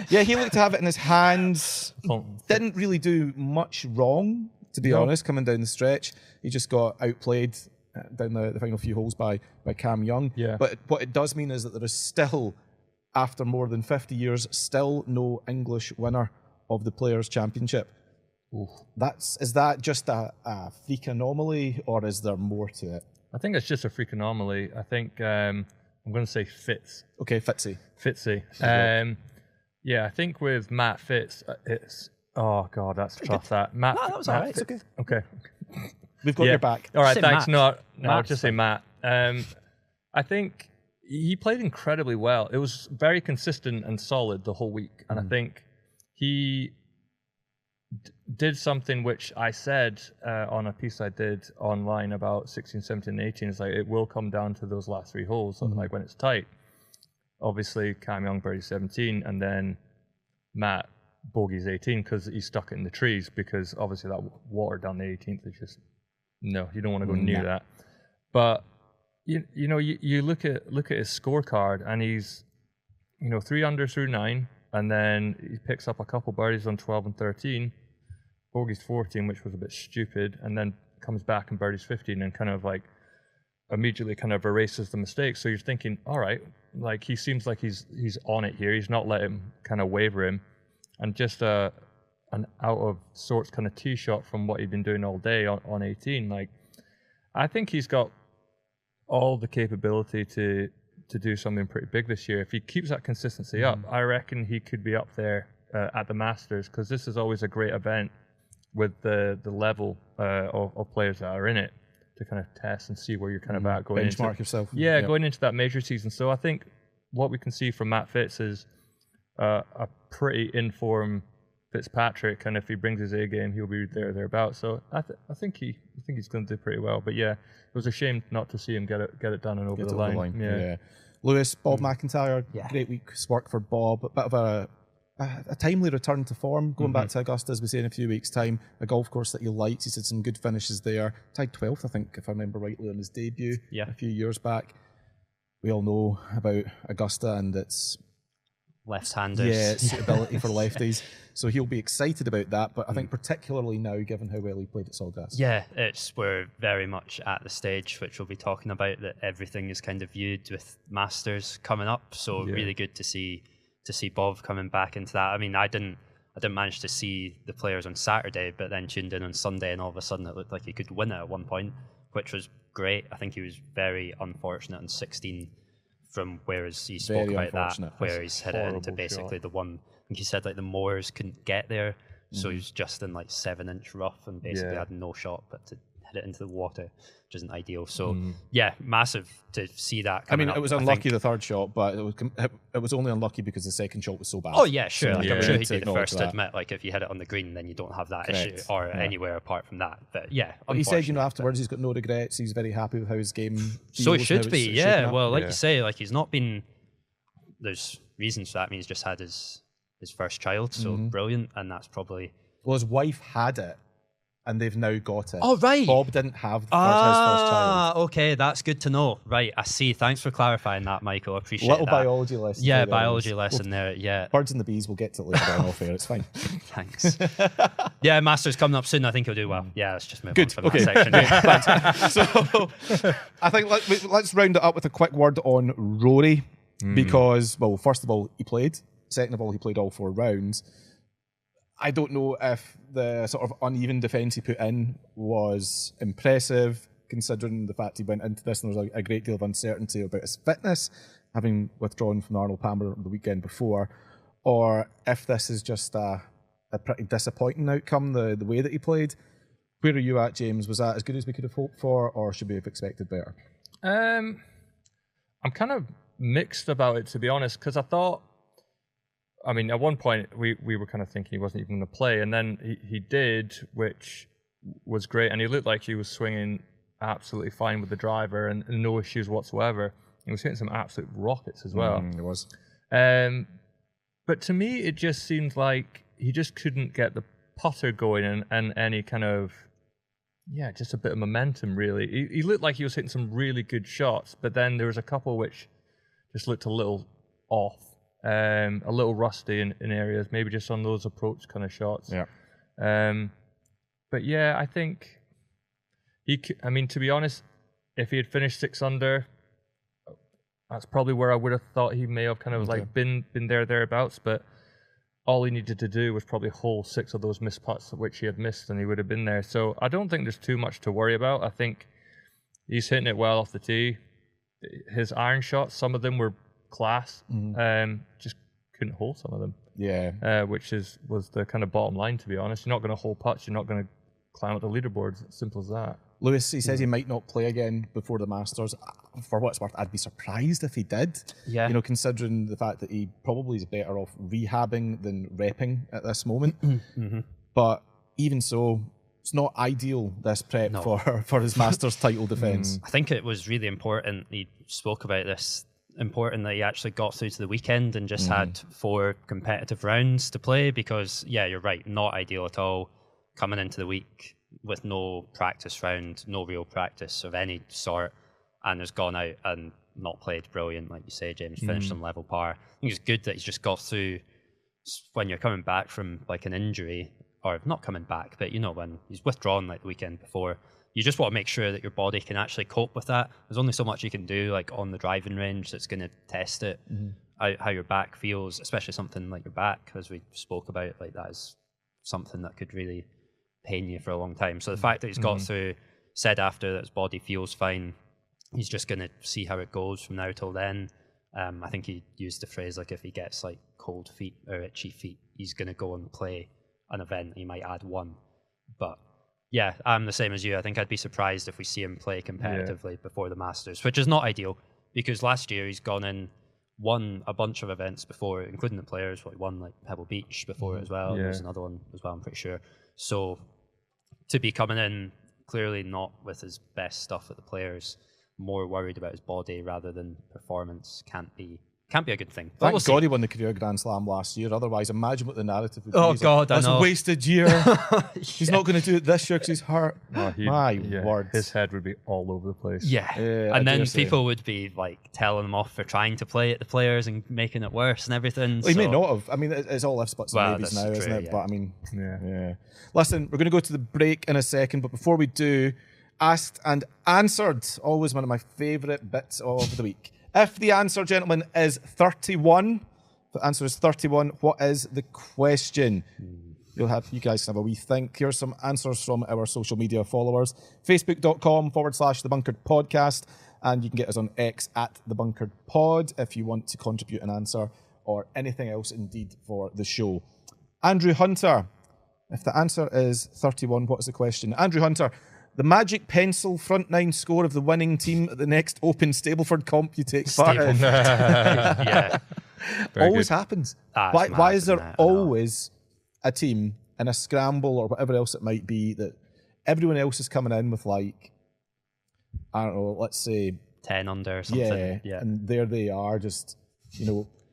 Yeah, he looked to have it in his hands. Didn't really do much wrong, to be honest, coming down the stretch. He just got outplayed down the final few holes by Cam Young. Yeah. But what it does mean is that there is still, after more than 50 years, still no English winner of the Players' Championship. Oof. Is that just a freak anomaly, or is there more to it? I think it's just a freak anomaly. I think I'm going to say Fitz. Okay, Fitzy. Yeah, I think with Matt Fitz, it's that's tough. That Matt. No, that was alright. It's okay. Okay. We've got your back. All right, Say thanks. Matt. I'll just say Matt. I think he played incredibly well. It was very consistent and solid the whole week, and I think he did something which I said on a piece I did online about 16, 17, and 18. It's like it will come down to those last 3 holes, like when it's tight. Obviously, Cam Young birdie 17, and then Matt bogeys 18 because he's stuck in the trees, because obviously that water down the 18th is just, no, you don't want to go near that. But you look at his scorecard, and he's 3 under through 9, and then he picks up a couple birdies on 12 and 13, bogeys 14, which was a bit stupid, and then comes back and birdies 15 and kind of like immediately kind of erases the mistakes. So you're thinking, all right, like he seems like he's on it here. He's not letting him kind of waver him, and just an out of sorts kind of tee shot from what he'd been doing all day on 18. Like, I think he's got all the capability to do something pretty big this year. If he keeps that consistency up, I reckon he could be up there at the Masters, because this is always a great event with the level of players that are in it, to kind of test and see where you're kind of at going benchmark yourself. Yeah, going into that major season. So I think what we can see from Matt Fitz is a pretty informed Fitzpatrick, and if he brings his A game, he'll be thereabouts. So I think he's going to do pretty well. But yeah, it was a shame not to see him get it done and over the line. Yeah. Lewis, Bob McIntyre, great week's work for Bob. A bit of a timely return to form, going back to Augusta, as we say, in a few weeks' time. A golf course that he likes. He's had some good finishes there. Tied 12th, I think, if I remember rightly, on his debut a few years back. We all know about Augusta and its left-handers. Suitability for lefties. So he'll be excited about that, but I think particularly now, given how well he played at Sawgrass. Yeah, we're very much at the stage which we'll be talking about, that everything is kind of viewed with Masters coming up. So really good to see Bob coming back into that. I mean, I didn't manage to see the Players on Saturday, but then tuned in on Sunday, and all of a sudden it looked like he could win it at one point, which was great. I think he was very unfortunate on 16 from where he spoke about that, where he's hit it into basically the one. I think he said like the Moors couldn't get there, so he was just in like 7-inch rough and basically had no shot but to hit it into the water, which isn't ideal. So yeah, massive to see that. I mean, it was unlucky the third shot, but it was only unlucky because the second shot was so bad. Oh yeah, sure. So, like, I'm sure he'd be the first to admit, like, if you hit it on the green, then you don't have that issue, or anywhere apart from that. But yeah, but he said, afterwards he's got no regrets. He's very happy with how his game feels. So he should be, Well, like you say, like he's not been. There's reasons for that. I mean, he's just had his first child, so brilliant, and that's probably Well, his wife had it, and they've now got it. Oh, right. Bob didn't have his first child. Okay, that's good to know. Right, I see. Thanks for clarifying that, Michael. I appreciate Little that. biology lesson. Yeah, biology lesson there. Yeah. Birds and the bees, we'll get to it later on off air. It's fine. Thanks. Yeah, Masters coming up soon. I think he'll do well. Yeah, let's just move on from Okay. that section. So I think let's round it up with a quick word on Rory, because, well, first of all, he played. Second of all, he played all 4 rounds. I don't know if the sort of uneven defence he put in was impressive, considering the fact he went into this and there was a great deal of uncertainty about his fitness, having withdrawn from the Arnold Palmer the weekend before, or if this is just a pretty disappointing outcome, the way that he played. Where are you at, James? Was that as good as we could have hoped for, or should we have expected better? I'm kind of mixed about it, to be honest, because I thought, I mean, at one point we were kind of thinking he wasn't even going to play, and then he did, which was great, and he looked like he was swinging absolutely fine with the driver and no issues whatsoever. He was hitting some absolute rockets as well. It was. But to me, it just seemed like he just couldn't get the putter going and any kind of, just a bit of momentum, really. He looked like he was hitting some really good shots, but then there was a couple which just looked a little off. A little rusty in areas, maybe just on those approach kind of shots. Yeah. But yeah, I think I mean, to be honest, if he had finished 6 under, that's probably where I would have thought he may have kind of like been thereabouts. But all he needed to do was probably hole 6 of those missed putts, which he had missed, and he would have been there. So I don't think there's too much to worry about. I think he's hitting it well off the tee. His iron shots, some of them were class. Just couldn't hold some of them. Yeah. Which was the kind of bottom line, to be honest. You're not going to hold putts. You're not going to climb up the leaderboards. It's simple as that. Lewis, he says he might not play again before the Masters. For what it's worth, I'd be surprised if he did. Yeah. You know, considering the fact that he probably is better off rehabbing than repping at this moment. But even so, it's not ideal, this prep for his Masters title defence. I think it was really important. He spoke about this. Important that he actually got through to the weekend and just had 4 competitive rounds to play, because you're right, not ideal at all coming into the week with no practice round, no real practice of any sort, and has gone out and not played brilliant, like you say, James. Finished on level par. I think it's good that he's just got through. When you're coming back from like an injury, or not coming back, but when he's withdrawn like the weekend before, you just want to make sure that your body can actually cope with that. There's only so much you can do, like on the driving range, that's going to test it, how your back feels, especially something like your back, as we spoke about. Like that is something that could really pain you for a long time. So the fact that he's got through, said after that his body feels fine, he's just going to see how it goes from now till then. I think he used the phrase like if he gets like cold feet or itchy feet, he's going to go and play an event. He might add 1, but. Yeah, I'm the same as you. I think I'd be surprised if we see him play competitively before the Masters, which is not ideal, because last year he's gone in, won a bunch of events before, including the Players. He won like Pebble Beach before as well. Yeah. There's another one as well, I'm pretty sure. So to be coming in clearly not with his best stuff at the Players, more worried about his body rather than performance, can't be a good thing. But Thank God he won the career Grand Slam last year. Otherwise, imagine what the narrative would be. Oh, He's God, I that's know. a wasted year. He's not going to do it this year because he's hurt. My word. His head would be all over the place. Yeah. And then people would be like telling him off for trying to play at the Players and making it worse and everything. Well, he may not have. I mean, it's all ifs, buts, and maybes now, isn't it? Yeah. But I mean, yeah. Listen, we're going to go to the break in a second, but before we do, asked and answered. Always one of my favourite bits of the week. If the answer, gentlemen, is 31, the answer is 31, what is the question? You guys can have a wee think. Here's some answers from our social media followers. Facebook.com/The Bunkered Podcast. And you can get us on X at The Bunkered Pod if you want to contribute an answer or anything else indeed for the show. Andrew Hunter, if the answer is 31, what is the question? Andrew Hunter, the magic pencil front 9 score of the winning team at the next Open Stableford comp you take part in. Yeah. Always happens. Why is there isn't it? always a team in a scramble or whatever else it might be that everyone else is coming in with, like, I don't know, let's say 10 under or something. yeah, and there they are, just,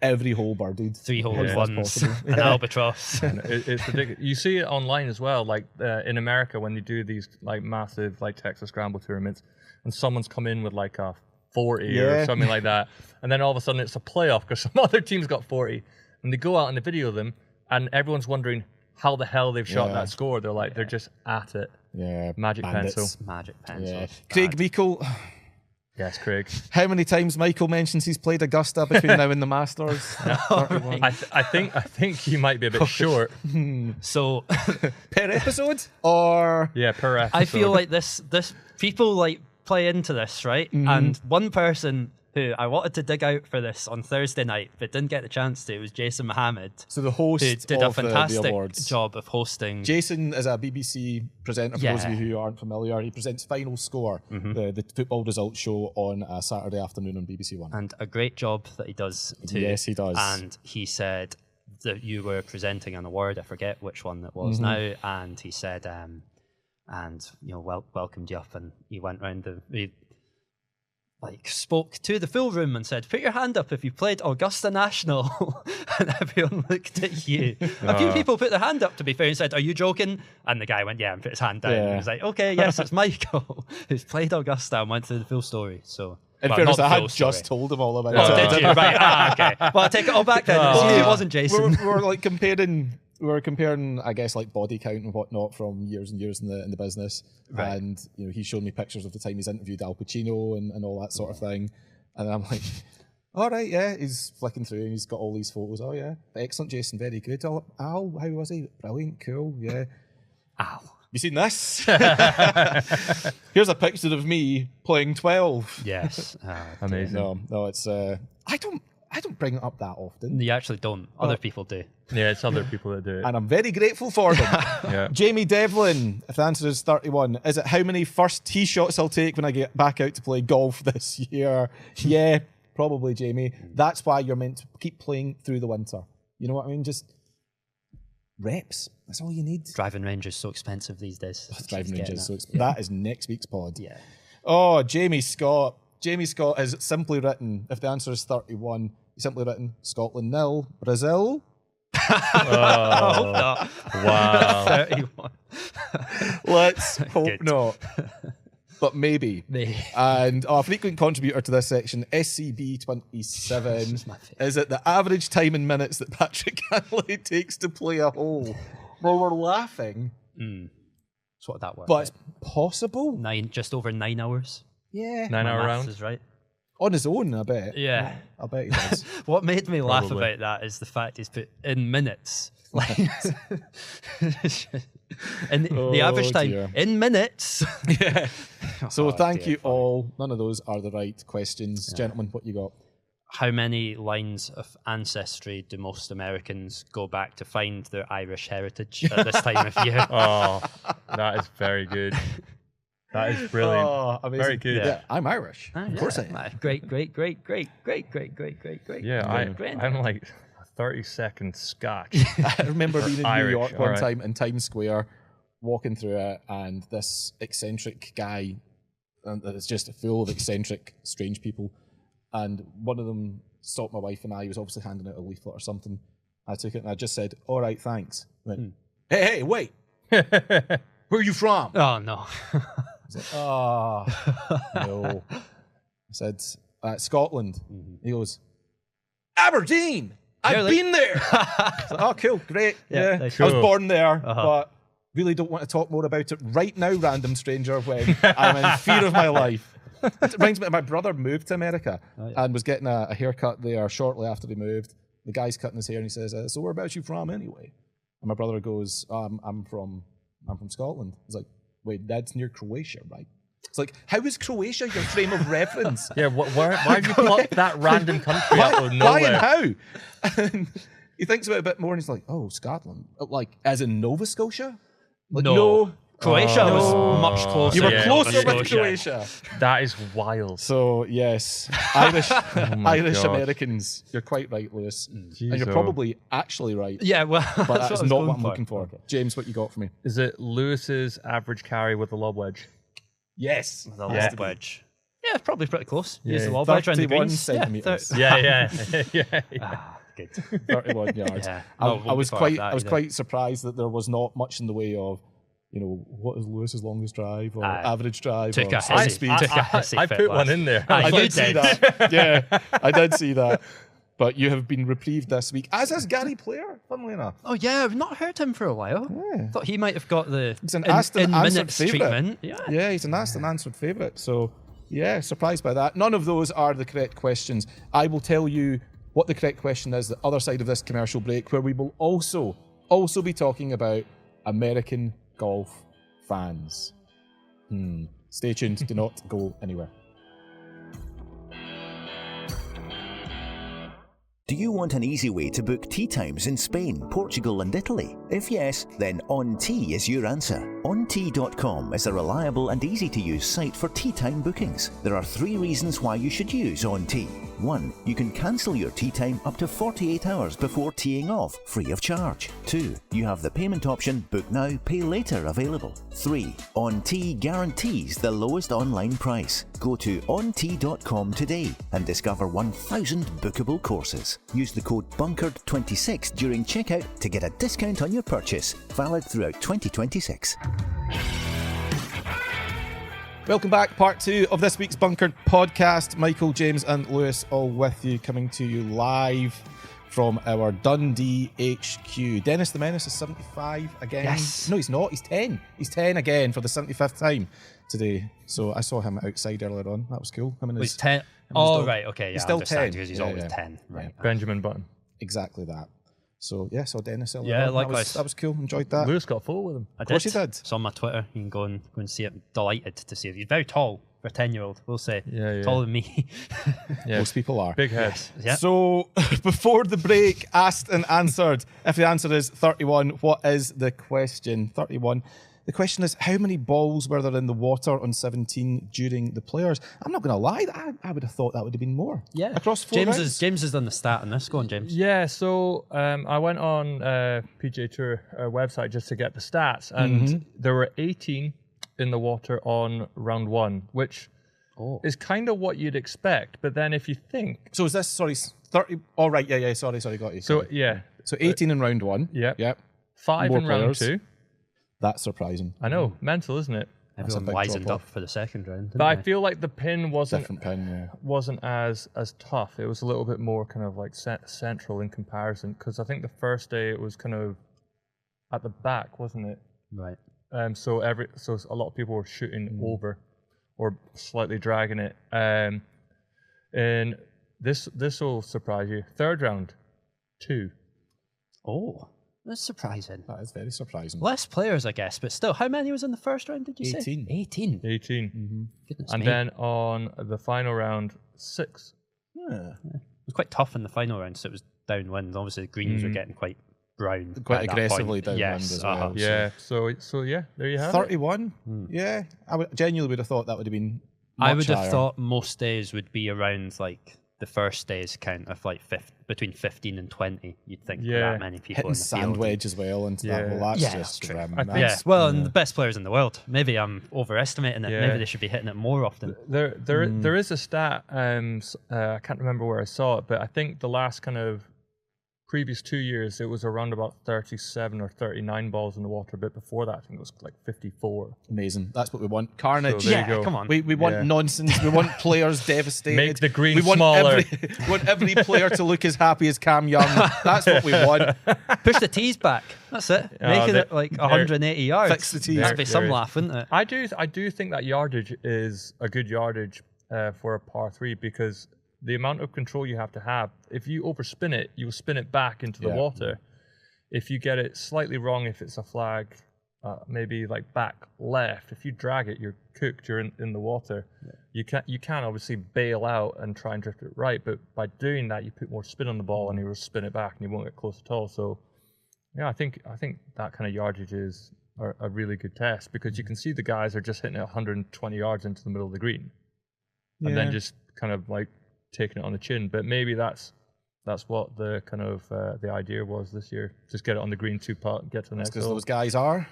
every hole birdied. 3 holes, How's that ones, possible? an albatross. And it's ridiculous. You see it online as well, like in America when they do these like massive like Texas Scramble tournaments, and someone's come in with like a 40 or something like that, and then all of a sudden it's a playoff because some other team's got 40, and they go out and they video them, and everyone's wondering how the hell they've shot that score. They're like, they're just at it. Yeah, Magic bandits. pencil. Magic pencil. Yeah. Craig Meikle. Yes, Craig. How many times Michael mentions he's played Augusta between now and the Masters? 31. I think he might be a bit short. So Per episode? Or Yeah, per episode. I feel like this people like play into this, right? And one person who I wanted to dig out for this on Thursday night but didn't get the chance to was Jason Mohammed. so the host Who did of a fantastic the awards. job of hosting. Jason is a BBC presenter, for those of Yeah. you who aren't familiar. He presents Final Score, the football results show on a Saturday afternoon on BBC One. And a great job that he does too. Yes, he does. And he said that you were presenting an award. I forget which one it was now. And he said, and welcomed you up. And he went round he spoke to the full room and said, "Put your hand up if you played Augusta National." And everyone looked at you. A few people put their hand up, to be fair, and said, "Are you joking?" And the guy went, "Yeah," and put his hand down. And he was like, "Okay, yes, it's Michael who's played Augusta," and went through the full story. So. In Well, fairness, not I the had full just story. told him all about Oh, it. did you? Right. Okay. Well, I take it all back then. It wasn't Jason. We're like comparing, I guess, like body count and whatnot from years and years in the business. Right. And he's shown me pictures of the time he's interviewed Al Pacino and all that sort of thing. And I'm like, all right, yeah. He's flicking through and he's got all these photos. Oh yeah, excellent, Jason, very good. Al, how was he? Brilliant, cool, yeah. Ow. You seen this? Here's a picture of me playing 12. Yes. Amazing. No, it's I don't bring it up that often. You actually don't. Other people do. Yeah, it's other people that do it. And I'm very grateful for them. Yeah. Jamie Devlin, if the answer is 31, is it how many first tee shots I'll take when I get back out to play golf this year? Yeah, probably, Jamie. That's why you're meant to keep playing through the winter. You know what I mean? Just reps. That's all you need. Driving range is so expensive these days. Driving Just ranges. getting So that is next week's pod. Yeah. Oh, Jamie Scott. Jamie Scott has simply written, if the answer is 31, he's simply written Scotland 0, Brazil. I hope not. Wow. 31. Let's hope Good. not. But maybe. And our frequent contributor to this section, SCB27, my favourite. is it the average time in minutes that Patrick Hanley takes to play a hole? Well, we're laughing, So what would that work? but it's possible. just over 9 hours. Yeah. 9 hour My round. maths is right. On his own, I bet. Yeah. I bet he does. What made me laugh Probably. about that is the fact he's put in minutes. Like, and the average time dear. in minutes. Yeah. So Oh, thank dear, you all. None of those are the right questions. Gentlemen, what you got? How many lines of ancestry do most Americans go back to find their Irish heritage at this time of year? Oh, that is very good. That is brilliant. Oh, amazing. Very good. Yeah, I'm Irish. Ah, Of yeah. course I am. Great. Yeah, Grand. I'm like a 30-second scotch. I remember being in New Irish, York one alright. time in Times Square, walking through it, and this eccentric guy, and it's just full of eccentric, strange people, and one of them stopped my wife and I. He was obviously handing out a leaflet or something. I took it and I just said, "All right, thanks." I went, hey, wait, where are you from? Oh no. I was like, no. I said, Scotland. He goes, Aberdeen. I've Really? been there. I was like, oh, cool, great. Yeah, Yeah, nice. I was Cool. born there, but really don't want to talk more about it right now, random stranger, when I'm in fear of my life. It reminds me, my brother moved to America and was getting a haircut there shortly after he moved. The guy's cutting his hair and he says, so whereabouts you from anyway? And my brother goes, I'm from Scotland. He's like, wait, that's near Croatia, right? It's like, how is Croatia your frame of reference? Yeah, why have you plucked that random country out of Why and nowhere? how? And he thinks about it a bit more and he's like, oh, Scotland. Like, as in Nova Scotia? Like, no. Croatia was much closer. You were Yeah, closer Nova with Scotia. Croatia. That is wild. So, yes, Irish my Irish God. Americans. You're quite right, Lewis. And Jeez, you're oh. probably actually right. Yeah, well, But that's that's what I was not going what I'm looking for. Okay. James, what you got for me? Is it Lewis's average carry with the lob wedge? Yes. The Yeah. lob wedge. Yeah, probably pretty close. Yeah. Use the wall badge around the 31 greens. centimetres. Yeah. Good. 31 yards. Yeah. I was quite surprised that there was not much in the way of, what is Lewis's longest drive or average drive took or a side hissy- speed. I put one in there. I you did see did. that. Yeah, I did see that. But you have been reprieved this week, as has Gary Player, funnily enough. Oh yeah, I've not heard him for a while. Yeah. Thought he might have got the He's an asked and answered minutes favourite. treatment. Yeah, he's an asked and answered favourite. So, yeah, surprised by that. None of those are the correct questions. I will tell you what the correct question is the other side of this commercial break, where we will also be talking about American golf fans. Stay tuned. Do not go anywhere. Do you want an easy way to book tee times in Spain, Portugal and Italy? If yes, then On Tee is your answer. OnTee.com is a reliable and easy to use site for tee time bookings. There are 3 reasons why you should use On Tee. 1. You can cancel your tee time up to 48 hours before teeing off, free of charge. 2. You have the payment option Book Now, Pay Later available. 3. On Tee guarantees the lowest online price. Go to OnTee.com today and discover 1,000 bookable courses. Use the code BUNKERED26 during checkout to get a discount on your purchase. Valid throughout 2026. Welcome back, part 2 of this week's Bunkered podcast. Michael, James and Lewis all with you, coming to you live from our Dundee HQ. Dennis the Menace is 75 again. Yes. No, he's not. He's 10. He's 10 again for the 75th time today. So I saw him outside earlier on. That was cool. Him and his, He's 10. him and his Oh, dog. right. Okay. Yeah, He's still I understand 10. because he's Yeah, always yeah. 10. Right. Benjamin Button. Exactly that. So, yeah, saw Dennis earlier Yeah, on. likewise. That was cool. Enjoyed that. Lewis got a photo with him. I Of course he did. It's on my Twitter. You can go and see it. Delighted to see it. He's very tall for a 10-year-old, we'll say. Yeah. Taller than me. Yeah. Most people are. Big head. Yeah. So, before the break, asked and answered. If the answer is 31, what is the question? 31. The question is, how many balls were there in the water on 17 during the Players? I'm not going to lie, I would have thought that would have been more. Yeah. Across 4 rounds. James has done the stat on this. Go on, James. Yeah, so I went on PGA Tour website just to get the stats, and there were 18 in the water on round 1, which is kind of what you'd expect. But then if you think... So is this, 30... Oh, right, yeah, sorry, got you. So, Sorry. yeah. So 18 in round 1. Yep. 5 More in round players. 2. That's surprising. I know, mental, isn't it? That's a Everyone big wisened drop-off. up for the second round. But I didn't they? feel like the pin wasn't Different pin, yeah. wasn't as tough. It was a little bit more kind of like central in comparison, because I think the first day it was kind of at the back, wasn't it? Right. So a lot of people were shooting over or slightly dragging it. And this will surprise you. Third round, 2. Oh, that's surprising. That is very surprising. Less players, I guess, but still. How many was in the first round, did you say? 18. 18. 18. Goodness And me. then on the final round, 6. Yeah. It was quite tough in the final round, so it was downwind. Obviously, the greens were getting quite brown. Quite at that aggressively point. downwind Yes, as well. Yeah. So yeah, there you have it. 31? Yeah. I genuinely would have thought that would have been I much would have higher. thought most days would be around like the first day's count of like between 15 and 20. You'd think Yeah. that many people hitting in the sand field. wedge as well into that. Yeah. Well, that's Yeah, just that's true. I think- Yeah, well, and the best players in the world. Maybe I'm overestimating it. Yeah. Maybe they should be hitting it more often. There is a stat. I can't remember where I saw it, but I think the last kind of previous 2 years it was around about 37 or 39 balls in the water. But before that, I think it was like 54. amazing. That's what we want. Carnage. So there Yeah, you go. come on. We want Yeah. nonsense. We want players devastated. Make the green we want smaller. want every player to look as happy as Cam Young. That's what we want. Push the tees back. That's it. Making it like 180 yards. Fix the tees. That'd be some There- laugh, wouldn't it? I do think that yardage is a good yardage for a par 3, because the amount of control you have to have, if you overspin it, you'll spin it back into the Yeah. water. If you get it slightly wrong, if it's a flag, maybe like back left, if you drag it, you're cooked, you're in the water. Yeah. You can obviously bail out and try and drift it right, but by doing that, you put more spin on the ball and you will spin it back and you won't get close at all. So yeah, I think that kind of yardage is a really good test, because you can see the guys are just hitting it 120 yards into the middle of the green and then just kind of like taking it on the chin. But maybe that's what the kind of the idea was this year. Just get it on the green 2-putt, get to the next Because hole. those guys are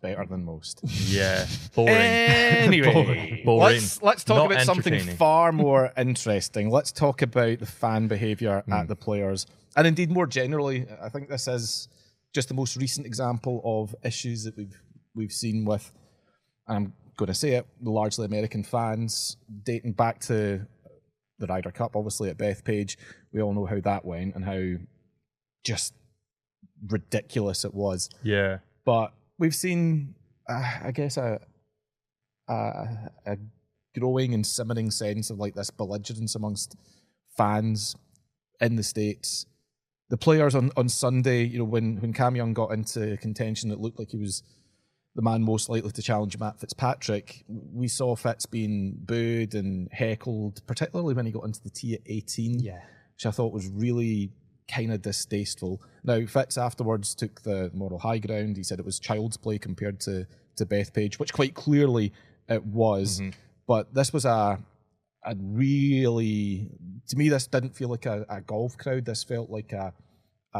better than most. Yeah, boring. Anyway, Boring. let's talk Not about something entertaining. far more interesting. Let's talk about the fan behaviour at the players, and indeed more generally. I think this is just the most recent example of issues that we've seen with, and I'm going to say it, largely American fans, dating back to the Ryder Cup, obviously at Bethpage. We all know how that went and how just ridiculous it was. Yeah. But we've seen, I guess, a growing and simmering sense of like this belligerence amongst fans in the States. The players on Sunday, you know, when Cam Young got into contention, it looked like he was the man most likely to challenge Matt Fitzpatrick. We saw Fitz being booed and heckled, particularly when he got into the tee at 18, which I thought was really kind of distasteful. Now, Fitz afterwards took the moral high ground. He said it was child's play compared to Bethpage, which quite clearly it was. Mm-hmm. But this was a really, to me, this didn't feel like a golf crowd. This felt like a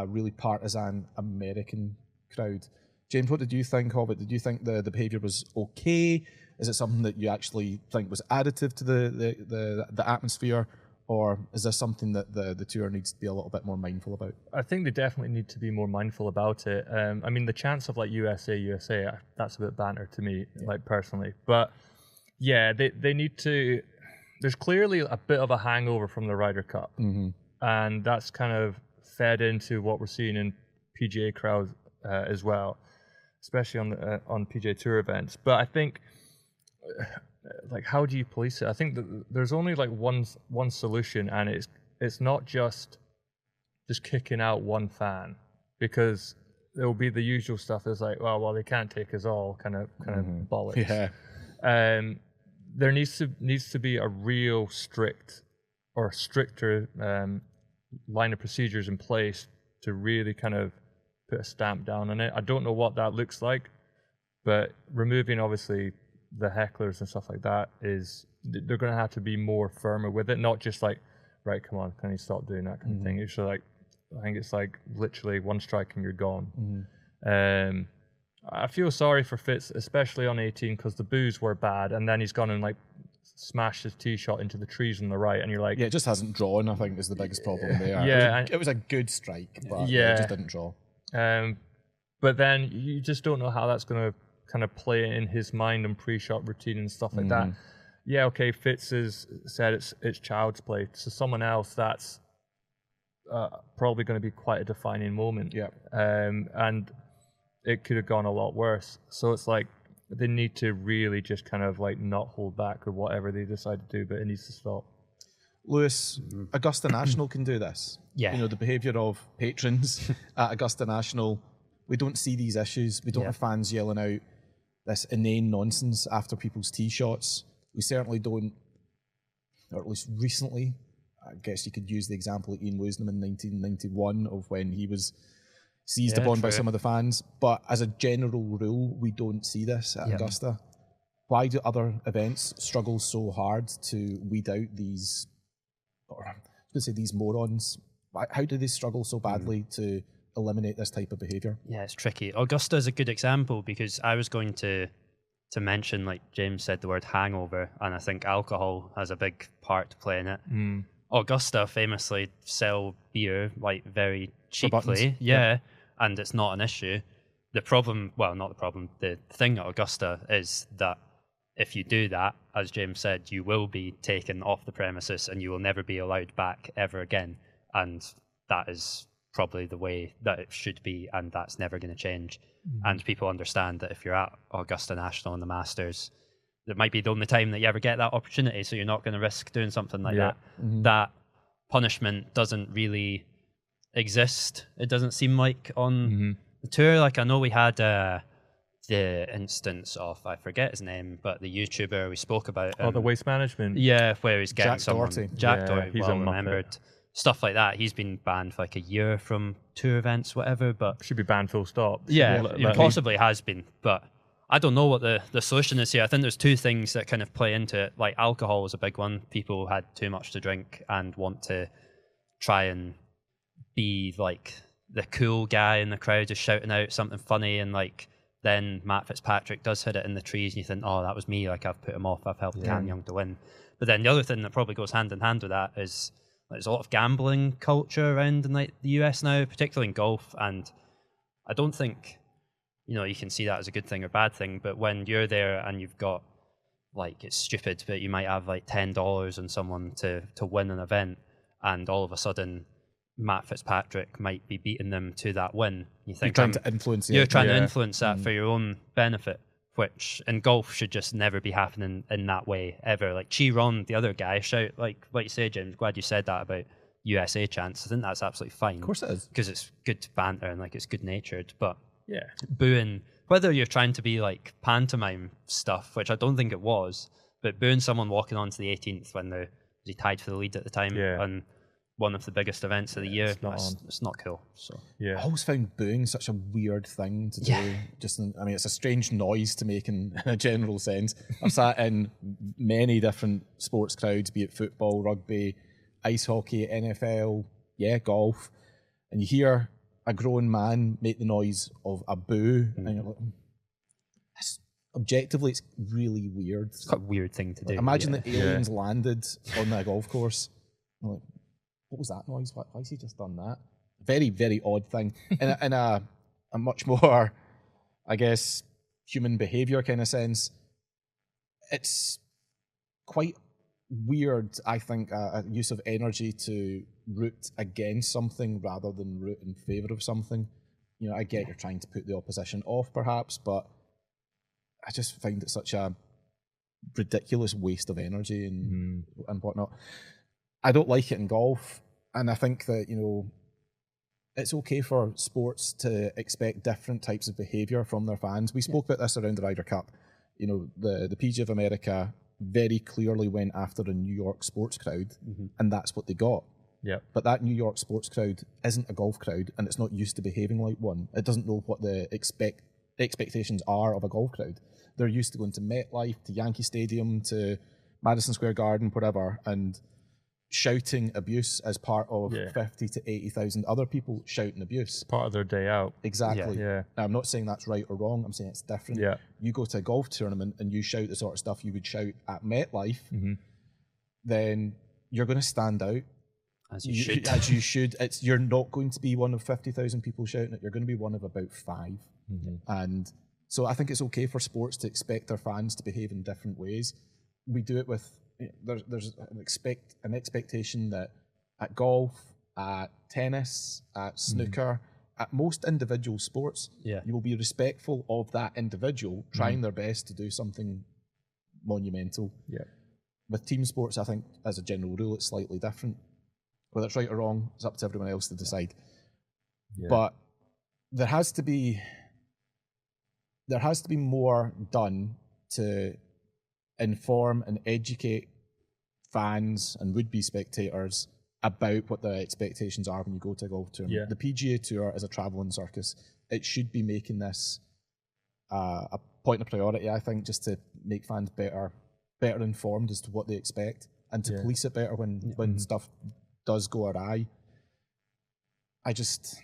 really partisan American crowd. James, what did you think of it? Did you think the behaviour was okay? Is it something that you actually think was additive to the atmosphere? Or is this something that the tour needs to be a little bit more mindful about? I think they definitely need to be more mindful about it. I mean, the chance of like USA, that's a bit banter to me, like personally. But yeah, they need to. There's clearly a bit of a hangover from the Ryder Cup, and that's kind of fed into what we're seeing in PGA crowds as well, especially on PGA Tour events. But I think, like, how do you police it? I think that there's only like one solution, and it's not just kicking out one fan, because there will be the usual stuff that's like, well, they can't take us all, kind of bollocks. Yeah. There needs to be a real stricter line of procedures in place to really kind of put a stamp down on it. I don't know what that looks like, but removing obviously the hecklers and stuff like that they're going to have to be more firmer with it, not just like, right, come on, can you stop doing that kind of thing. It's like, I think it's like literally one strike and you're gone. I feel sorry for Fitz, especially on 18, because the boos were bad, and then he's gone and like smashed his tee shot into the trees on the right, and you're like, yeah, it just hasn't drawn. I think is the biggest problem there. Yeah, it was a good strike, but it just didn't draw. But then you just don't know how that's going to kind of play in his mind and pre-shot routine and stuff like that. Yeah, okay, Fitz has said it's child's play. So someone else, that's probably going to be quite a defining moment. Yeah. And it could have gone a lot worse. So it's like they need to really just kind of like not hold back with whatever they decide to do, but it needs to stop. Lewis, Augusta National can do this. Yeah. You know, the behaviour of patrons at Augusta National, we don't see these issues. We don't have fans yelling out this inane nonsense after people's tee shots. We certainly don't, or at least recently, I guess you could use the example of Ian Woosnam in 1991 of when he was seized upon by some of the fans. But as a general rule, we don't see this at Augusta. Why do other events struggle so hard to weed out these, or I was going to say these morons? How do they struggle so badly to eliminate this type of behaviour? Yeah, it's tricky. Augusta is a good example, because I was going to mention, like James said, the word hangover, and I think alcohol has a big part to play in it. Augusta famously sell beer like very cheaply, and it's not an issue. The problem, well, not the problem, the thing at Augusta is that if you do that, as James said, you will be taken off the premises and you will never be allowed back ever again. And that is probably the way that it should be, and that's never going to change. And people understand that if you're at Augusta National and the Masters, it might be the only time that you ever get that opportunity, so you're not going to risk doing something like that. That punishment doesn't really exist, it doesn't seem like, on the tour. Like, I know we had the instance of, I forget his name, but the YouTuber we spoke about. The waste management. Yeah, where he's getting Jack Doherty, he's well remembered. Stuff like that. He's been banned for like a year from tour events, whatever. But should be banned full stop. Possibly has been. But I don't know what the solution is here. I think there's two things that kind of play into it. Like, alcohol is a big one. People had too much to drink and want to try and be like the cool guy in the crowd, just shouting out something funny and like then Matt Fitzpatrick does hit it in the trees and you think, oh, that was me, like I've put him off, I've helped Cam Young to win. But then the other thing that probably goes hand in hand with that is there's a lot of gambling culture around in like the US now, particularly in golf, and I don't think, you know, you can see that as a good thing or bad thing, but when you're there and you've got, like, it's stupid, but you might have like $10 on someone to win an event, and all of a sudden Matt Fitzpatrick might be beating them to that win. You think You're trying to influence you're trying to influence that for your own benefit, which in golf should just never be happening in that way ever. Like Chi Ron, the other guy, shout like you say, James. Glad you said that about USA chants. I think that's absolutely fine. Of course it is, because it's good banter and like it's good natured. But Yeah. booing, whether you're trying to be like pantomime stuff, which I don't think it was, but booing someone walking onto the 18th when he tied for the lead at the time on one of the biggest events of the year, it's not cool. So I always found booing such a weird thing to do. I mean, it's a strange noise to make in a general sense. I've sat in many different sports crowds, be it football, rugby, ice hockey, NFL, golf, and you hear a grown man make the noise of a boo, and you're like, objectively, it's really weird. It's quite a weird thing to do. Imagine the aliens landed on that golf course. I'm like, what was that noise? Why has he just done that? Very, very odd thing. In a much more, I guess, human behaviour kind of sense, it's quite weird, I think, a use of energy to root against something rather than root in favour of something. You know, I get you're trying to put the opposition off, perhaps, but I just find it such a ridiculous waste of energy and whatnot. I don't like it in golf, and I think that, you know, it's okay for sports to expect different types of behaviour from their fans. We spoke about this around the Ryder Cup. You know, the PGA of America very clearly went after a New York sports crowd, and that's what they got. Yeah. But that New York sports crowd isn't a golf crowd, and it's not used to behaving like one. It doesn't know what the expectations are of a golf crowd. They're used to going to MetLife, to Yankee Stadium, to Madison Square Garden, whatever, and shouting abuse as part of 50 to 80,000 other people shouting abuse. Part of their day out. Exactly. Yeah. Now, I'm not saying that's right or wrong. I'm saying it's different. Yeah. You go to a golf tournament and you shout the sort of stuff you would shout at MetLife, then you're going to stand out. As you should. As you should. You're not going to be one of 50,000 people shouting it. You're going to be one of about 5. And so I think it's okay for sports to expect their fans to behave in different ways. We do it with, there's an expectation that at golf, at tennis, at snooker, at most individual sports, you will be respectful of that individual trying their best to do something monumental. Yeah. With team sports, I think, as a general rule, it's slightly different. Whether it's right or wrong, it's up to everyone else to decide. Yeah. But there has to be more done to inform and educate fans and would-be spectators about what the expectations are when you go to a golf tournament. The PGA Tour is a travelling circus. It should be making this a point of priority, I think, just to make fans better informed as to what they expect and to police it better when stuff does go awry. I just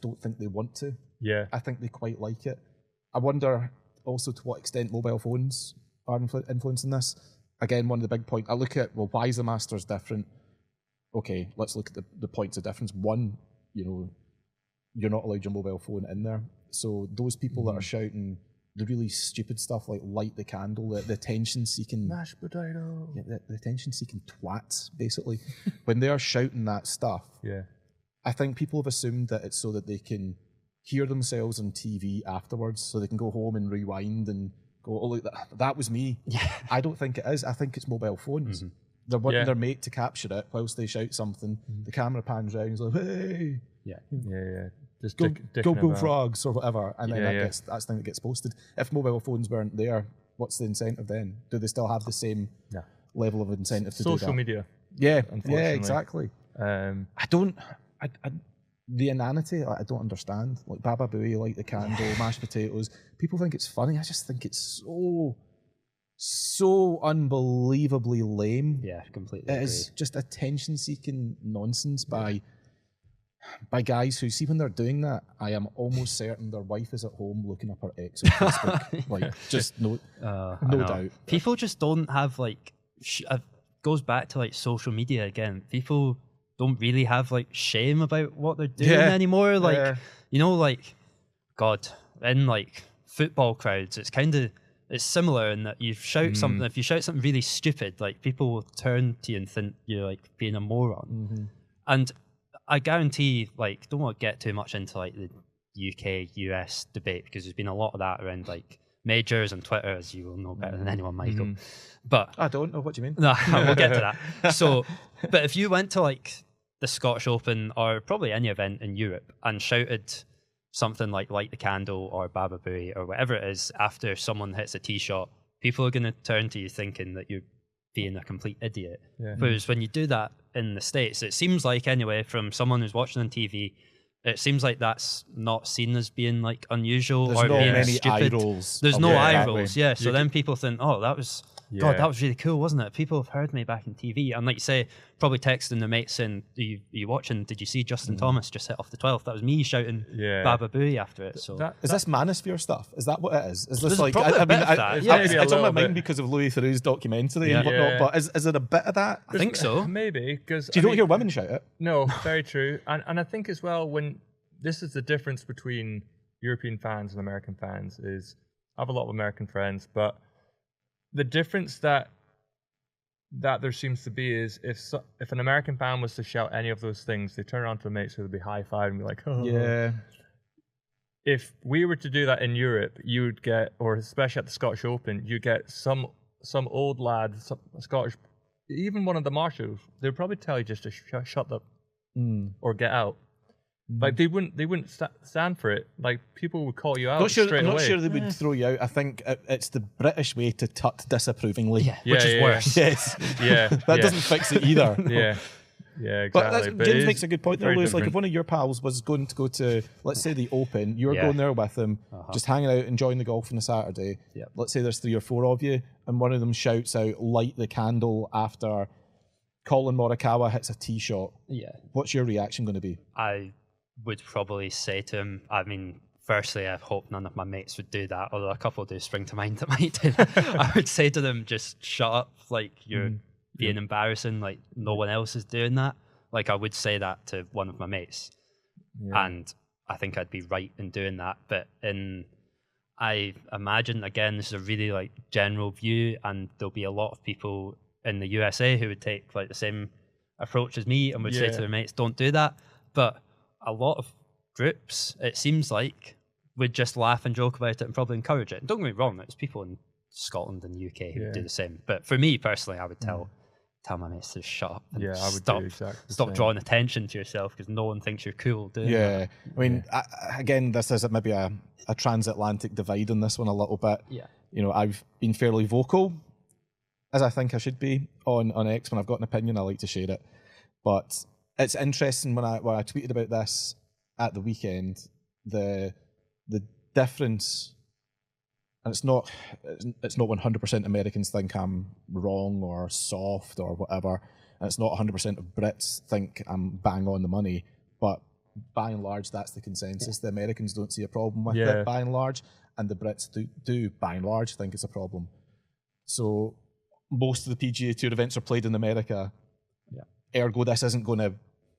don't think they want to. Yeah. I think they quite like it. I wonder also to what extent mobile phones are influencing this. Again, one of the big points, I look at, well, why is the Masters different? Okay, let's look at the points of difference. One, you know, you're not allowed your mobile phone in there. So those people that are shouting the really stupid stuff like light the candle, the attention-seeking... Mashed potato. Yeah, the attention-seeking twats, basically. When they are shouting that stuff, I think people have assumed that it's so that they can hear themselves on TV afterwards, so they can go home and rewind and go, oh, look, that was me. I don't think it is. I think it's mobile phones. They're wanting their mate to capture it whilst they shout something. The camera pans round and is like, hey! Yeah. Just go frogs or whatever, and then that's the thing that gets posted. If mobile phones weren't there, what's the incentive then? Do they still have the same level of incentive to do that? Social media. Yeah, exactly. The inanity, I don't understand. Like Baba Booey, like the candle, mashed potatoes. People think it's funny. I just think it's so unbelievably lame. Yeah, completely. It is just attention-seeking nonsense by by guys who see when they're doing that, I am almost certain their wife is at home looking up her ex on Facebook. Like, just no doubt. People just don't have like. Goes back to like social media again. People don't really have like shame about what they're doing anymore. Like you know, like God, in like football crowds, it's similar in that you shout something. If you shout something really stupid, like people will turn to you and think you're like being a moron. And I guarantee, like, don't want to get too much into like the UK US debate because there's been a lot of that around like majors and Twitter, as you will know better than anyone, Michael. But I don't know what you mean. No, we'll get to that. So, but if you went to like the Scottish Open or probably any event in Europe and shouted something like "Light the Candle" or "Baba Booey" or whatever it is after someone hits a tee shot, people are going to turn to you thinking that you're being a complete idiot. Whereas when you do that in the States, it seems like, anyway, from someone who's watching on TV, it seems like that's not seen as being like unusual. There's or no being many stupid. eye rolls. There's no eye way. rolls, So then people think, oh, that was... God, that was really cool, wasn't it? People have heard me back in TV. And like you say, probably texting their mates saying, are you watching? Did you see Justin Thomas just hit off the 12th? That was me shouting Baba Booey after it. So is this manosphere stuff? Is that what it is? Is this like... probably a bit of that, it's on my mind because of Louis Theroux's documentary and whatnot, but is it a bit of that? I think so. Maybe, because... You don't hear women shout it? No, very true. And I think as well, when... This is the difference between European fans and American fans is... I have a lot of American friends, but the difference that there seems to be is if an American fan was to shout any of those things, they turn around to their mates who would be high-fiving and be like, oh. Yeah. If we were to do that in Europe, you would get, or especially at the Scottish Open, you'd get some old lad, some Scottish, even one of the marshals, they'd probably tell you just to shut up or get out. Like they wouldn't stand for it. Like people would call you out straight away. I'm not sure they would throw you out. I think it's the British way to tut disapprovingly. Which is worse. Yes. That doesn't fix it either. Yeah, but exactly. James makes a good point there, Lewis. Like different. if one of your pals was going to go to, let's say, the Open, you're going there with them, just hanging out, enjoying the golf on a Saturday. Let's say there's 3 or 4 of you, and one of them shouts out "Light the Candle" after Colin Morikawa hits a tee shot. What's your reaction going to be? I would probably say to him, I mean, firstly, I hope none of my mates would do that, although a couple do spring to mind that might do that. I would say to them, just shut up, like you're being embarrassing, like no one else is doing that. Like I would say that to one of my mates. And I think I'd be right in doing that. But I imagine, again, this is a really like general view, and there'll be a lot of people in the USA who would take like the same approach as me and would say to their mates, don't do that. But a lot of groups, it seems like, would just laugh and joke about it and probably encourage it. And don't get me wrong, there's people in Scotland and the UK who would do the same. But for me personally, I would tell my mates to shut up and stop drawing attention to yourself because no one thinks you're cool doing that. I mean, again, this is maybe a transatlantic divide on this one a little bit. You know, I've been fairly vocal, as I think I should be, on X. When I've got an opinion, I like to share it. But it's interesting when I tweeted about this at the weekend, the difference, and it's not 100% Americans think I'm wrong or soft or whatever, and it's not 100% of Brits think I'm bang on the money, but by and large that's the consensus. The Americans don't see a problem with it by and large, and the Brits do by and large think it's a problem. So most of the PGA Tour events are played in America. Ergo, this isn't going to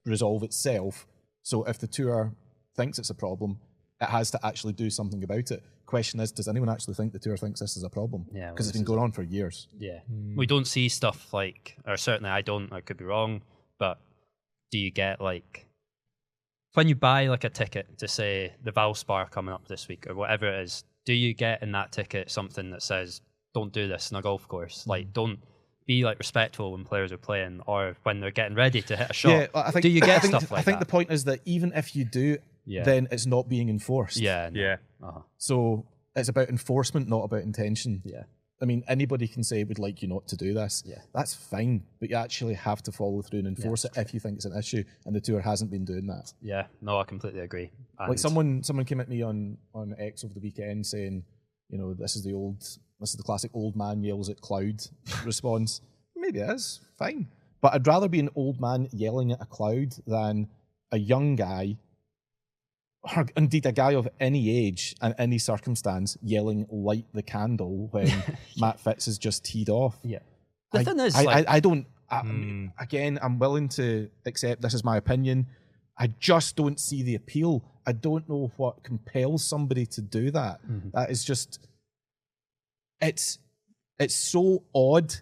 resolve itself. So if the tour thinks it's a problem, it has to actually do something about it. Question is, does anyone actually think the tour thinks this is a problem? Because it's been going on for years. We don't see stuff like, or certainly I don't, I could be wrong, but do you get like, when you buy like a ticket to say the Valspar coming up this week or whatever it is, do you get in that ticket something that says, don't do this in a golf course? Like, don't be like respectful when players are playing or when they're getting ready to hit a shot. Do you get stuff like that? I think the point is that even if you do, then it's not being enforced. So it's about enforcement, not about intention. I mean, anybody can say we'd like you not to do this. That's fine, but you actually have to follow through and enforce it if you think it's an issue, and the tour hasn't been doing that. No, I completely agree. And like someone came at me on X over the weekend saying, you know, this is the classic old man yells at cloud response. Maybe it is, fine. But I'd rather be an old man yelling at a cloud than a young guy, or indeed a guy of any age and any circumstance, yelling "light the candle" when Matt Fitz has just teed off. Yeah. The thing is, I don't. Again, I'm willing to accept this is my opinion. I just don't see the appeal. I don't know what compels somebody to do that. That is just, it's so odd,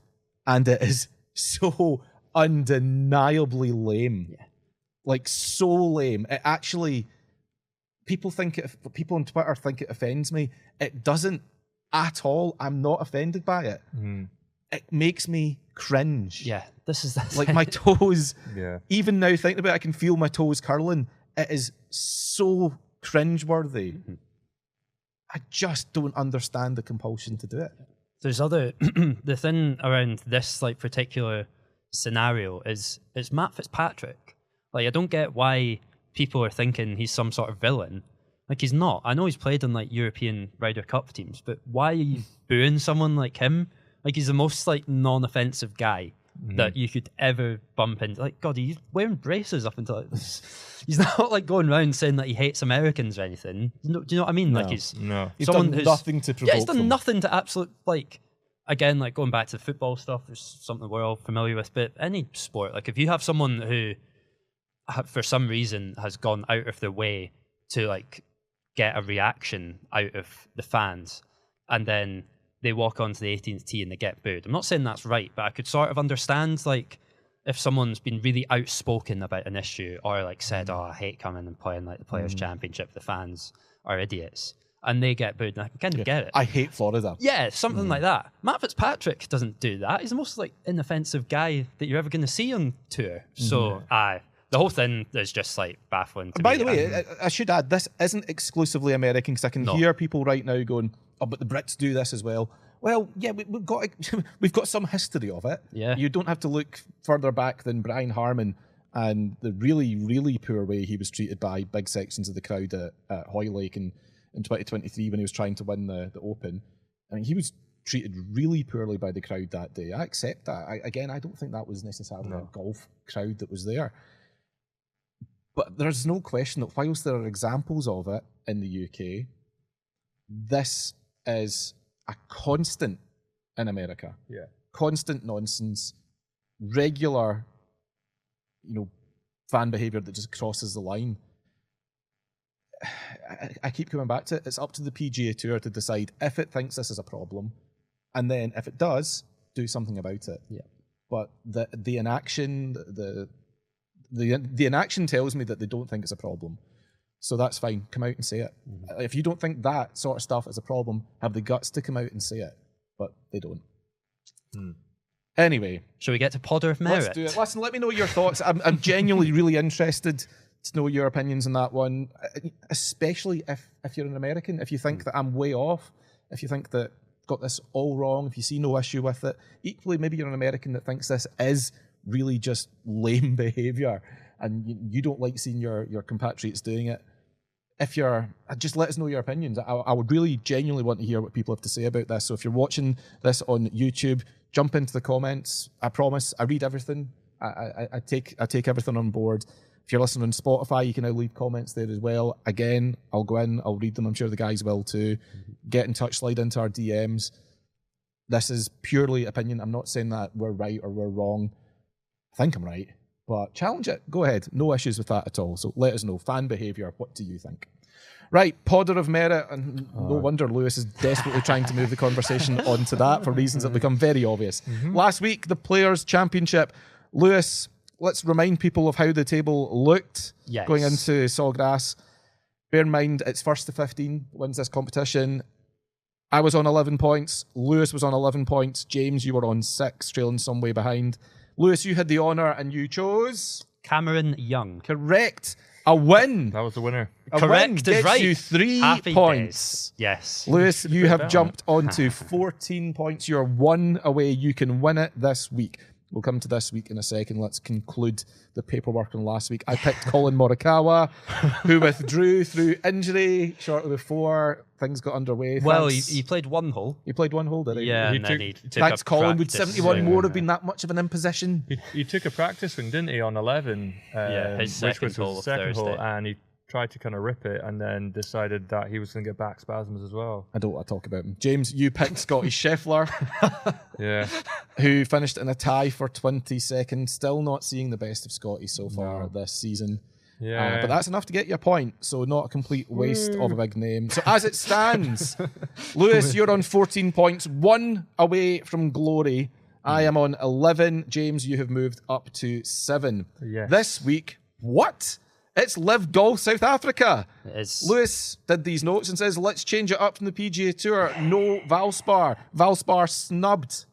and it is so undeniably lame. Yeah. Like, so lame. It actually, people on Twitter think it offends me. It doesn't at all. I'm not offended by it. It makes me cringe. Yeah, this is like my toes. Yeah. Even now thinking about it, I can feel my toes curling. It is so cringeworthy. I just don't understand the compulsion to do it. There's other the thing around this like particular scenario is it's Matt Fitzpatrick. Like, I don't get why people are thinking he's some sort of villain. Like, he's not. I know he's played on like European Ryder Cup teams, but why are you booing someone like him? Like, he's the most like non-offensive guy that you could ever bump into. Like, God, he's wearing braces up until he's not like going around saying that he hates Americans or anything. Do you know what I mean? No. Like, he's done nothing to provoke. Yeah, he's done them. nothing to absolute like. Again, like going back to the football stuff, there's something we're all familiar with. But any sport, like if you have someone who, for some reason, has gone out of their way to like get a reaction out of the fans, and then they walk onto the 18th tee and they get booed. I'm not saying that's right, but I could sort of understand like if someone's been really outspoken about an issue or like said, "Oh, I hate coming and playing like the Players' Championship. The fans are idiots," and they get booed. And I can kind of get it. I hate Florida. Yeah, something like that. Matt Fitzpatrick doesn't do that. He's the most like inoffensive guy that you're ever going to see on tour. So, the whole thing is just like baffling to By me. the way, I should add, this isn't exclusively American, because I can hear people right now going, "Oh, but the Brits do this as well." Well, yeah, we've got some history of it. Yeah. You don't have to look further back than Brian Harman and the really, really poor way he was treated by big sections of the crowd at Hoylake in 2023 when he was trying to win the Open. I mean, he was treated really poorly by the crowd that day. I accept that. I don't think that was necessarily a golf crowd that was there. But there's no question that whilst there are examples of it in the UK, this is a constant in America. Yeah. Constant nonsense, regular, fan behaviour that just crosses the line. I keep coming back to it. It's up to the PGA Tour to decide if it thinks this is a problem, and then if it does, do something about it. Yeah. But the inaction, the inaction tells me that they don't think it's a problem. So that's fine. Come out and say it. If you don't think that sort of stuff is a problem, have the guts to come out and say it. But they don't. Anyway. Shall we get to Podder of Merit? Let's do it. Listen, let me know your thoughts. I'm genuinely really interested to know your opinions on that one, especially if you're an American. If you think that I'm way off, if you think that I've got this all wrong, if you see no issue with it, equally maybe you're an American that thinks this is really just lame behaviour and you don't like seeing your compatriots doing it. Just let us know your opinions. I would really genuinely want to hear what people have to say about this. So if you're watching this on YouTube, jump into the comments. I promise, I read everything. I take everything on board. If you're listening on Spotify, you can now leave comments there as well. Again, I'll go in, I'll read them. I'm sure the guys will too. Get in touch, slide into our DMs. This is purely opinion. I'm not saying that we're right or we're wrong. I think I'm right. But challenge it. Go ahead. No issues with that at all. So let us know. Fan behaviour. What do you think? Right. Podder of Merit. And no wonder Lewis is desperately trying to move the conversation onto that for reasons that become very obvious. Last week, the Players' Championship. Lewis, let's remind people of how the table looked going into Sawgrass. Bear in mind, it's first to 15 wins this competition. I was on 11 points. Lewis was on 11 points. James, you were on 6, trailing some way behind. Lewis, you had the honour and you chose... Cameron Young. Correct. A win. That was the winner. Correct is right. You 3 Happy points. Days. Yes. Lewis, you have jumped onto 14 points. You're 1 away. You can win it this week. We'll come to this week in a second. Let's conclude the paperwork on last week. I picked Colin Morikawa, who withdrew through injury shortly before things got underway. Well, he played one hole. He played one hole, did he? Yeah, He and took- then he took Thanks, a Colin. Would practice 71 swing. more have been that much of an imposition? He took a practice swing, didn't he, on 11? Yeah, his which second was hole his of second hole, Thursday. and he tried to kind of rip it, and then decided that he was going to get back spasms as well. I don't want to talk about him. James, you picked Scotty Scheffler, Yeah, who finished in a tie for 22nd. Still not seeing the best of Scotty so far this season. yeah. But that's enough to get you a point, so not a complete waste of a big name. So as it stands, Lewis, you're on 14 points, 1 away from glory. I am on 11. James, you have moved up to 7. Yes. This week, what? It's Live Golf South Africa. It is. Lewis did these notes and says, let's change it up from the PGA Tour. No Valspar. Valspar snubbed.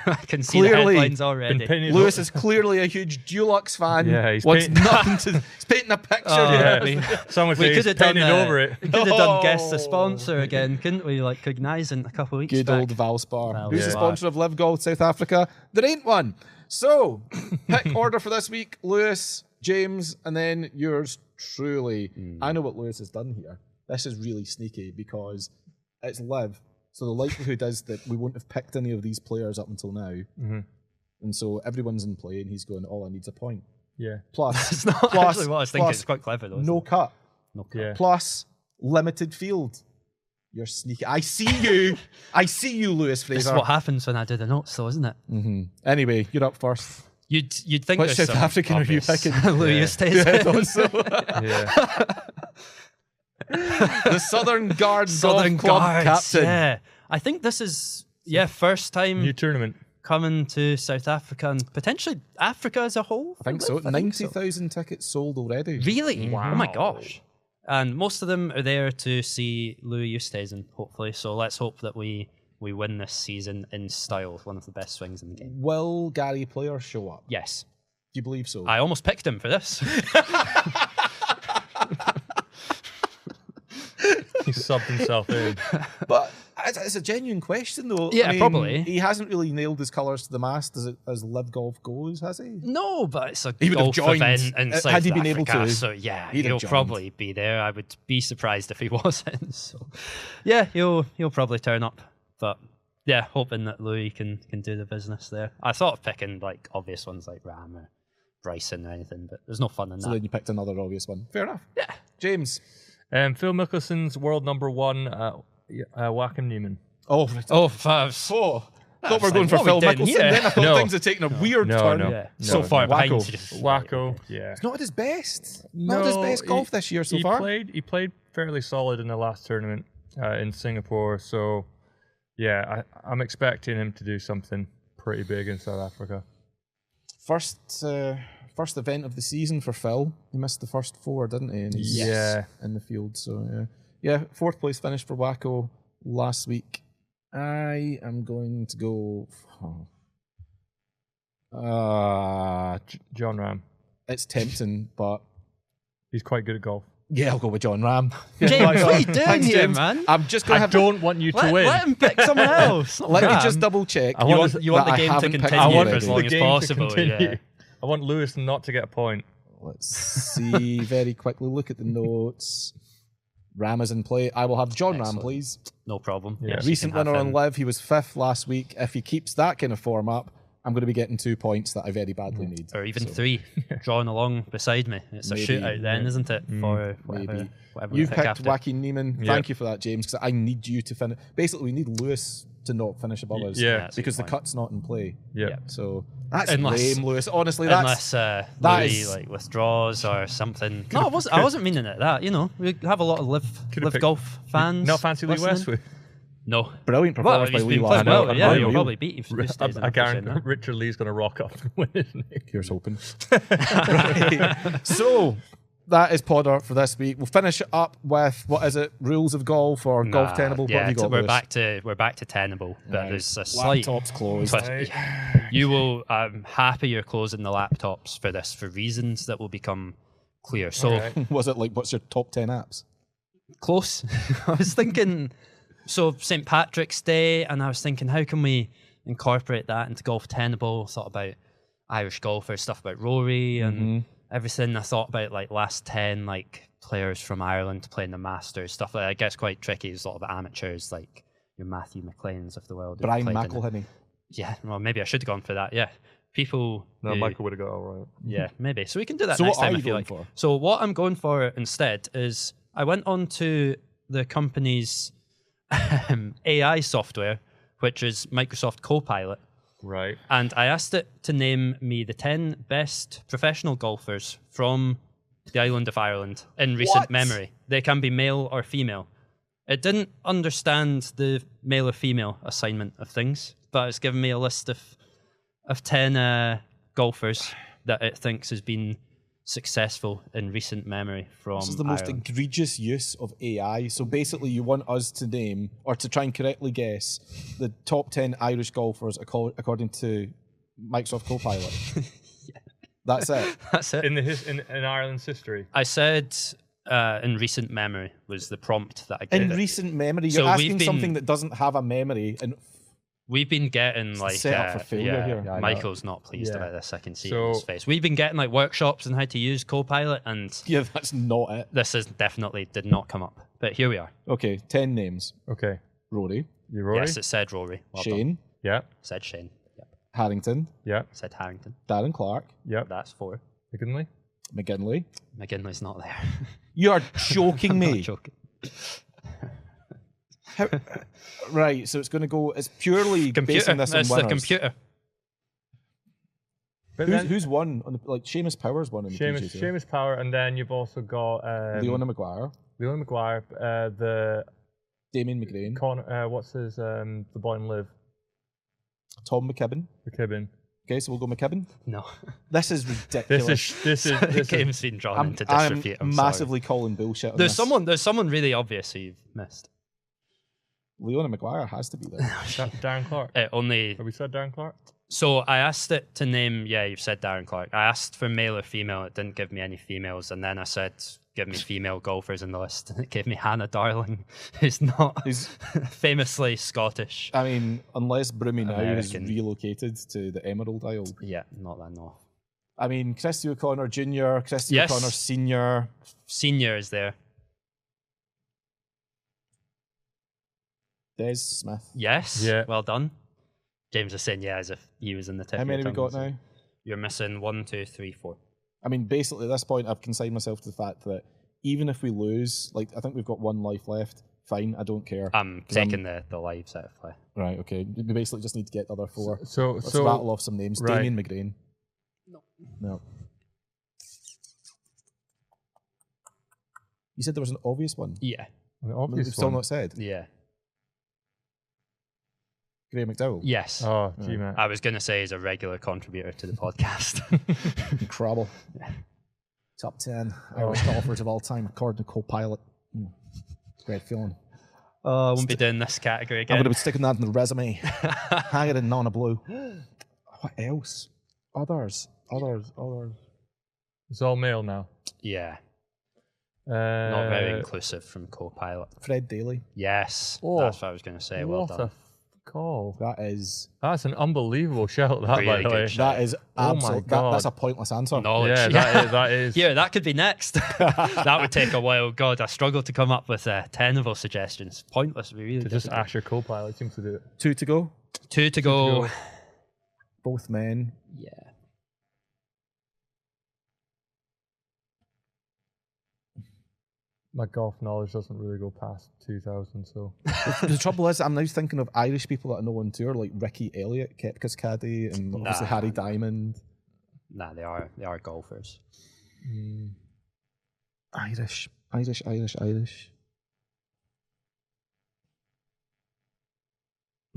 I can see Clearly the headlines already. Been painted- Lewis is clearly a huge Dulux fan. Yeah, he's wants paint- nothing to. He's painting a picture Oh, here. Yeah. Someone We says could have done painted over it. We could have done guess the Oh. sponsor again, couldn't we? Like Cognizant a couple of weeks Good back. old Valspar. Who's the Valspar. sponsor of Live Golf South Africa? There ain't one. So, pick order for this week: Lewis, James, and then yours truly. I know what Lewis has done here. This is really sneaky because it's Live. So the likelihood is that we won't have picked any of these players up until now. And so everyone's in play and he's going, all I need's a point. Yeah, Plus, It's not plus, actually what I was thinking. plus It's quite clever though. no cut. No cut. yeah. Plus, limited field. You're sneaky. I see you. I see you, Lewis This is Fraser. what happens when I do the notes, though, isn't it? Anyway, you're up first. You'd think Which there's South some African are you obvious- picking? Louis Yeah, I Oosthuizen. thought so. Yeah. The Southern Guard Southern Golf Club Guards, captain. yeah. I think this is first time New tournament. coming to South Africa and potentially Africa as a whole. I think so. 90,000 tickets sold already. Really? Wow. Oh my gosh. And most of them are there to see Louis Oosthuizen, hopefully. So let's hope that we win this season in style, one of the best swings in the game. Will Gary Player show up? Yes. Do you believe so? I almost picked him for this. He subbed himself in. But it's a genuine question, though. Yeah, I mean, probably. He hasn't really nailed his colours to the mast as Live Golf goes, has he? No, but it's a He would have golf joined, event in had South he been able Africa, to. So yeah, He'd have he'll joined. probably be there. I would be surprised if he wasn't. So yeah, he'll probably turn up. But yeah, hoping that Louis can do the business there. I thought of picking like obvious ones like Ram or Bryson or anything, but there's no fun in So that. then you picked another obvious one. Fair enough. Yeah. James. Phil Mickelson's world number 1, Joachim Neiman. Oh, right. Oh, Favs. Thought we were like, going for what Phil we doing Mickelson. here? Then I thought No. things had taken a weird No, turn. no. Yeah. No, So far no. behind. Wacko. you just- Wacko, yeah. It's not at his best. Not at his best golf this year so he far. He played fairly solid in the last tournament in Singapore. So, yeah, I'm expecting him to do something pretty big in South Africa. First event of the season for Phil. He missed the first 4, didn't he? And he's Yeah. in the field. So yeah, 4th place finish for Wacko last week. I am going to go. John Ram. It's tempting, but He's quite good at golf. yeah, I'll go with John Ram. James, what are you doing Thanks, here, James. man? I'm just going to I have don't want you to win. Let him pick someone else. Let me Ram. just double check. I want You want that the I game to haven't picked continue I him want for as already. long the as game to possible. continue. Yeah. I want Lewis not to get a point. Let's see very quickly. Look at the notes. Ram is in play. I will have John Ram, Excellent. please. No problem. Yeah. Yes, you Recent can have winner on him. Live. He was 5th last week. If he keeps that kind of form up, I'm going to be getting 2 points that I very badly need. Or even So, 3 drawing along beside me. It's a Maybe, shootout then, yeah. isn't it? For whatever, Maybe. whatever we You've pick picked after. Joaquin Neiman. Yeah. Thank you for that, James, because I need you to finish. Basically, we need Lewis to not finish above us. Yeah. That's Because the fine. cut's not in play. Yeah. Yeah. So that's Unless- lame, Lewis. Honestly, that's Unless that Louis is- like withdraws or something. No, I wasn't meaning it that. You know, we have a lot of live picked- golf fans. Not fancy Lee listening. Westwood. No. brilliant Well, performance by he's Lee been last playing night. well. Yeah, Unreal. you'll probably beat you. I guarantee Richard Lee's going to rock up and win, isn't he? Here's hoping. Right. So that is Podder for this week. We'll finish it up with what is it? Rules of golf or golf tenable? Yeah, what have you got? we're Lewis? back to tenable, but there's a slight. Laptops closed. But you will. I'm happy you're closing the laptops for this for reasons that will become clear. So Alright. Was it like what's your top 10 apps? close. I was thinking. So St. Patrick's Day, and I was thinking, how can we incorporate that into Golf Tenable. Thought about Irish golfers, stuff about Rory and everything. I thought about like last 10 like players from Ireland playing the Masters, stuff like that. It gets quite tricky. There's a lot of amateurs like your Matthew McLeans of the world. Brian McElhinney. Yeah, well, maybe I should have gone for that. Yeah, people. No, Michael would have got all right. Yeah, maybe. So we can do that So next what are time you if you going like. for? So what I'm going for instead is I went on to the company's AI software, which is Microsoft Copilot, Right. and I asked it to name me the 10 best professional golfers from the island of Ireland in recent What? memory. They can be male or female. It didn't understand the male or female assignment of things, but it's given me a list of 10 golfers that it thinks has been successful in recent memory from This is the most Ireland. egregious use of AI. So basically, you want us to name or to try and correctly guess the top 10 Irish golfers according to Microsoft Copilot. That's it. That's it. In Ireland's history. I said in recent memory was the prompt that I gave In it. recent memory, So you're we've asking been- something that doesn't have a memory. And We've been getting like set up for failure here. Yeah, I know. Michael's not pleased Yeah. about this. I can see it So- in his face. We've been getting like workshops on how to use Copilot, and yeah, that's not it. this is definitely did not come up. But here we are. Okay, 10 names. Okay. Rory, You Rory? Yes, it said Rory. Well done. Shane, Yeah. Said Shane. Yep. Harrington, Yeah. Said Harrington. Darren Clark, Yep. That's 4. McGinley. McGinley. McGinley's not there. You are joking me. Not joking. How, right, so it's going to go. It's purely Computer. basing this on It's the winners. computer. But then Who's won on the like Seamus Powers won on the PGA Tour. Seamus Power, and then you've also got Leona Maguire, Leona Maguire, the Damien McGrain, Connor, what's his the boy in Live, Tom McKibben. McKibben. Okay, so we'll go McKibben. No. This is ridiculous. This is The game's been drawn into I'm disrepute. I'm sorry. massively calling bullshit on There's this. someone really obvious who you've missed. Leona Maguire has to be there. Darren Clark. Only Have we said Darren Clark? so I asked it to name. Yeah, you've said Darren Clark. I asked for male or female. It didn't give me any females, and then I said, "Give me female golfers in the list," and it gave me Hannah Darling, who's not Who's- famously Scottish. I mean, unless Broomy now has American. relocated to the Emerald Isle. Yeah, not that no. I mean, Christy O'Connor Jr., Christy Yes. O'Connor Senior. Senior is there. Des Smith. Yes. Yeah. Well done. James is saying yeah as if he was in the tip. How of your many we tongue, got so now? You're missing 1, 2, 3, 4. I mean, basically, at this point, I've consigned myself to the fact that even if we lose, like, I think we've got 1 life left. Fine, I don't care. I'm 'Cause I'm- taking the lives out of play. Right, okay. We basically just need to get the other 4. So Let's so rattle off some names. right. Damien McGrain. No. You said there was an obvious one. Yeah. an We've obvious still one. not said. Yeah. Graham McDowell. Yes. Oh, gee, man. I was going to say he's a regular contributor to the podcast. Crabble. Top 10 Irish golfers of all time, according to Copilot. Great feeling. I won't be doing this category I'm again. going to be sticking that in the resume. Hang it in Nana Blue. What else? Others. It's all male now. Yeah. Not very Uh, inclusive from Copilot. Fred Daly. Yes. Oh, That's what I was going to say. Well what done. a call. That is. That's an unbelievable shout, that, by Really the good way. shout. That is Oh my absolute. God. That's a pointless answer. Knowledge. Yeah, that is. Yeah, that could be next. That would take a while. God, I struggle to come up with tenable suggestions. Pointless. Would be really To just difficult. ask your co-pilot seems to do it. 2 to go. 2 to go. go. Both men. Yeah. My golf knowledge doesn't really go past 2000, so. The trouble is, I'm now thinking of Irish people that I know on tour, like Ricky Elliott, Kepka's caddy, and obviously Harry Diamond. Nah, they are golfers. Irish. I'm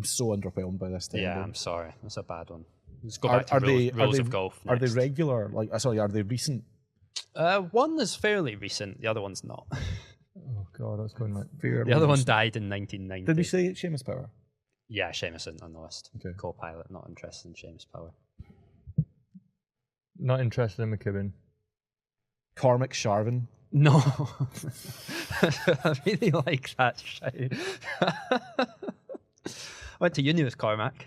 so underwhelmed by this. Yeah, table. I'm sorry. That's a bad one. Let's go Are- back to are rules, they- are rules they- of golf. Are they next. regular? Like, sorry, are they recent? One is fairly recent. The other one's not. Oh, God, that's going like. The other one died in 1990. Did we say Seamus Power? Yeah, Seamus isn't on the list. Okay. Co-pilot, not interested in Seamus Power. Not interested in McKibben. Cormac Sharvin. No. I really like that shout. I went to uni with Cormac.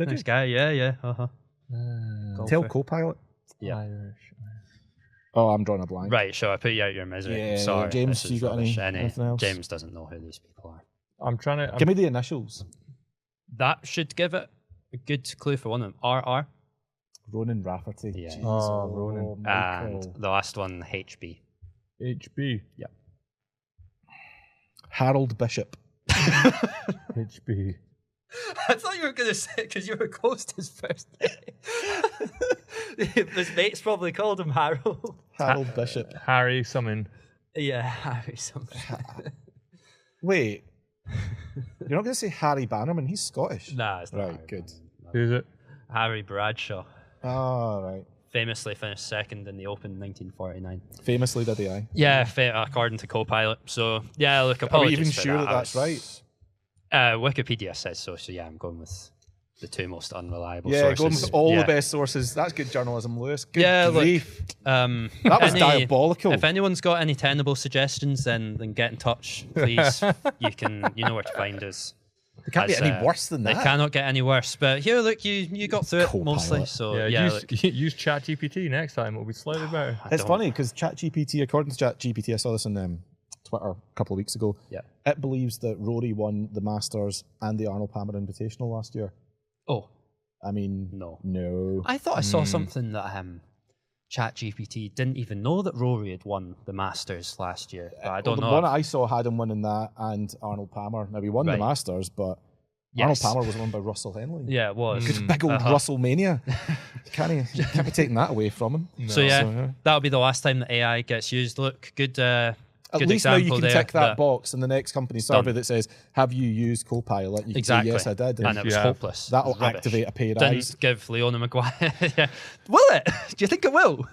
Nice guy, yeah. Tell co-pilot. Yeah. Irish. Oh, I'm drawing a blank. Right, so I put you out your misery. Yeah, Sorry, James, this is you got rubbish. anything else? James doesn't know who these people are. I'm trying to. Give me the initials. That should give it a good clue for one of them. RR. Ronan Rafferty. Yeah. Jeez, Oh, Ronan. And Michael. the last one, HB. HB. Harold Bishop. HB. I thought you were going to say it because you were close to his first name. His mates probably called him Harold. Harold Bishop. Harry something. Yeah, Harry something. Wait. You're not going to say Harry Bannerman? He's Scottish. Nah, it's not. Right, Harry good. Bannerman, no. Who's it? Harry Bradshaw. Ah, right. Famously finished second in the Open in 1949. Famously did he, aye? Yeah, according to co-pilot. So, yeah, look, Are we apologies even for sure that I that's was- right? Wikipedia says so, so yeah, I'm going with the two most unreliable Yeah, sources. going with all Yeah. the best sources. That's good journalism, Lewis. Good Yeah, look, grief. that That was diabolical. If anyone's got any tenable suggestions, then get in touch, please. You know where to find us. It can't get any worse than that. It cannot get any worse. But here, look, you got through it Co-pilot. mostly. So Yeah, look, use ChatGPT next time. It'll be slightly better. It's funny because ChatGPT, according to ChatGPT, I saw this on Twitter a couple of weeks ago. Yeah. It believes that Rory won the Masters and the Arnold Palmer Invitational last year. oh I mean, no. I thought I saw something that ChatGPT didn't even know that Rory had won the Masters last year. But I don't the know. one I saw had him winning that and Arnold Palmer. Now, he won the Right. Masters, but Arnold Palmer was won by Russell Henley. Yeah, it was. Good big old Russell mania. Can't be taking that away from him. So that'll be the last time that AI gets used. Look, good. At good least now you example can there tick that box in the next company survey that says, "Have you used Copilot?" You can Exactly. say, "Yes, I did." And it was hopeless. That'll It was rubbish. activate a pair of Didn't eyes. give Leona Maguire. Yeah. Will it? Do you think it will?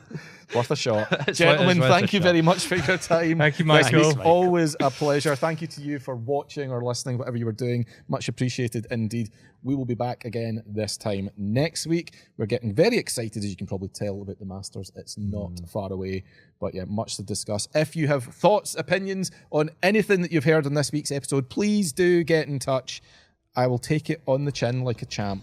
Worth a shot. It's Gentlemen, worth a thank you shot. very much for your time. Thank you, This Michael. was always a pleasure. Thank you to you for watching or listening, whatever you were doing. Much appreciated indeed. We will be back again this time next week. We're getting very excited, as you can probably tell, about the Masters. It's not far away, but yeah, much to discuss. If you have thoughts, opinions on anything that you've heard on this week's episode, please do get in touch. I will take it on the chin like a champ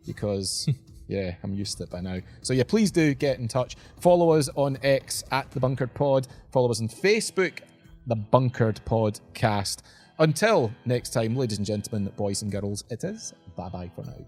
because... yeah, I'm used to it by now. So yeah, please do get in touch. Follow us on X at The Bunkered Pod. Follow us on Facebook, The Bunkered Podcast. Until next time, ladies and gentlemen, boys and girls, it is bye-bye for now.